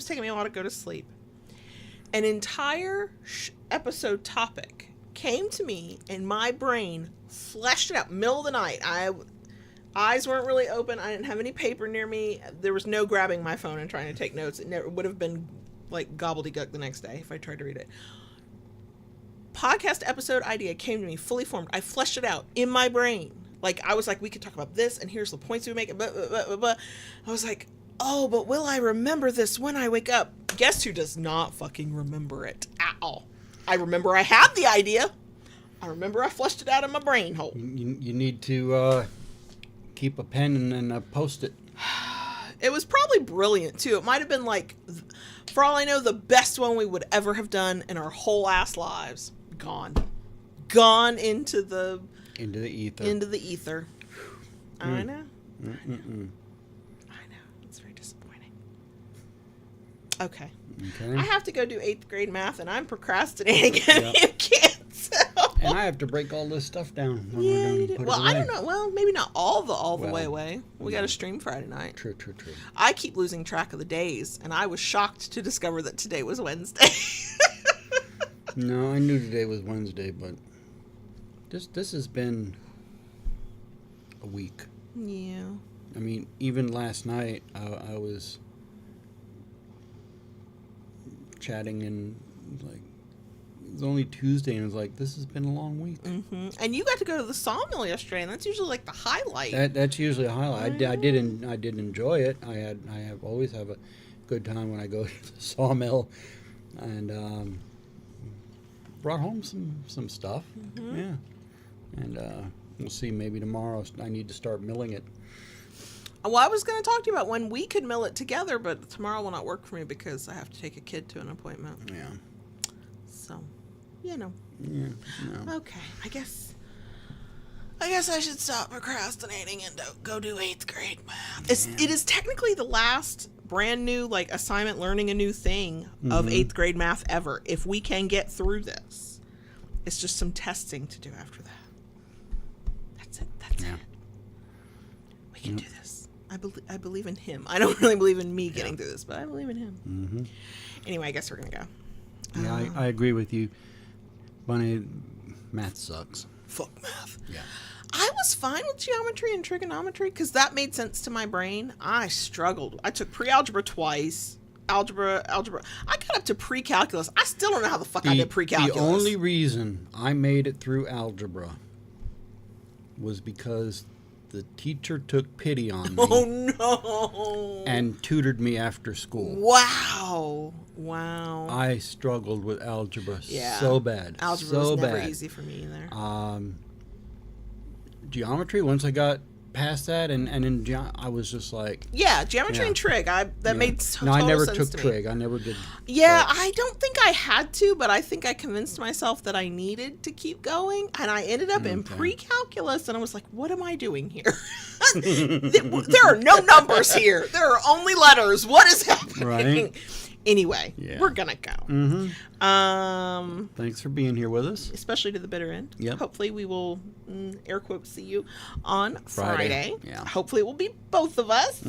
taking me a while to go to sleep. An entire episode topic came to me and my brain fleshed it out. Middle of the night. Eyes weren't really open. I didn't have any paper near me. There was no grabbing my phone and trying to take notes. It would have been like gobbledygook the next day if I tried to read it. Podcast episode idea came to me fully formed. I fleshed it out in my brain. Like, I was like, we could talk about this, and here's the points we make. Blah, blah, blah, blah, blah. I was like, oh, but will I remember this when I wake up? Guess who does not fucking remember it at all? I remember I had the idea. I remember I fleshed it out in my brain hole. You need to keep a pen and then post it. It was probably brilliant, too. It might have been like, for all I know, the best one we would ever have done in our whole ass lives. Gone into the ether. I know. I know. It's very disappointing. Okay. I have to go do 8th grade math, and I'm procrastinating. And you can't. So. And I have to break all this stuff down. Yeah, you do. Well, I don't know. Well, maybe not all the way away. We got to stream Friday night. True. I keep losing track of the days, and I was shocked to discover that today was Wednesday. No, I knew today was Wednesday, but this has been a week. Yeah. I mean, even last night, I was chatting and like, it was only Tuesday, and I was like, this has been a long week. Mm-hmm. And you got to go to the sawmill yesterday, and that's usually like the highlight. That's usually a highlight. I did enjoy it. I always have a good time when I go to the sawmill, and brought home some stuff. Mm-hmm. Yeah. And we'll see, maybe tomorrow I need to start milling it. Well, I was going to talk to you about when we could mill it together, but tomorrow will not work for me because I have to take a kid to an appointment. Yeah. So, you know. Yeah. No. Okay. I guess I should stop procrastinating and go do 8th grade math. It is technically the last brand new, like, assignment learning a new thing of 8th grade math ever. If we can get through this, it's just some testing to do after that. That's it. We can do this. I believe in him. I don't really believe in me getting through this, but I believe in him. Mm-hmm. Anyway, I guess we're going to go. Yeah, I agree with you. Bunny, math sucks. Fuck math. Yeah. I was fine with geometry and trigonometry because that made sense to my brain. I struggled. I took pre-algebra twice. Algebra. I got up to pre-calculus. I still don't know how the fuck I did pre-calculus. The only reason I made it through algebra was because the teacher took pity on me. Oh, no. And tutored me after school. Wow. I struggled with algebra so bad. Algebra was never easy for me either. Geometry, once I got past that, and in I was just like... Yeah, geometry and trig. That made total sense to me. No, I never took trig. I never did. Yeah, I don't think I had to, but I think I convinced myself that I needed to keep going, and I ended up in pre-calculus, and I was like, what am I doing here? There are no numbers here. There are only letters. What is happening? Right. Anyway, Yeah. we're gonna go. Thanks for being here with us. Especially to the bitter end. Yep. Hopefully we will, air quotes, see you on Friday. Yeah. Hopefully it will be both of us.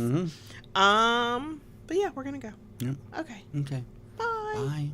But yeah, we're gonna go. Yep. Okay. Okay. Bye. Bye.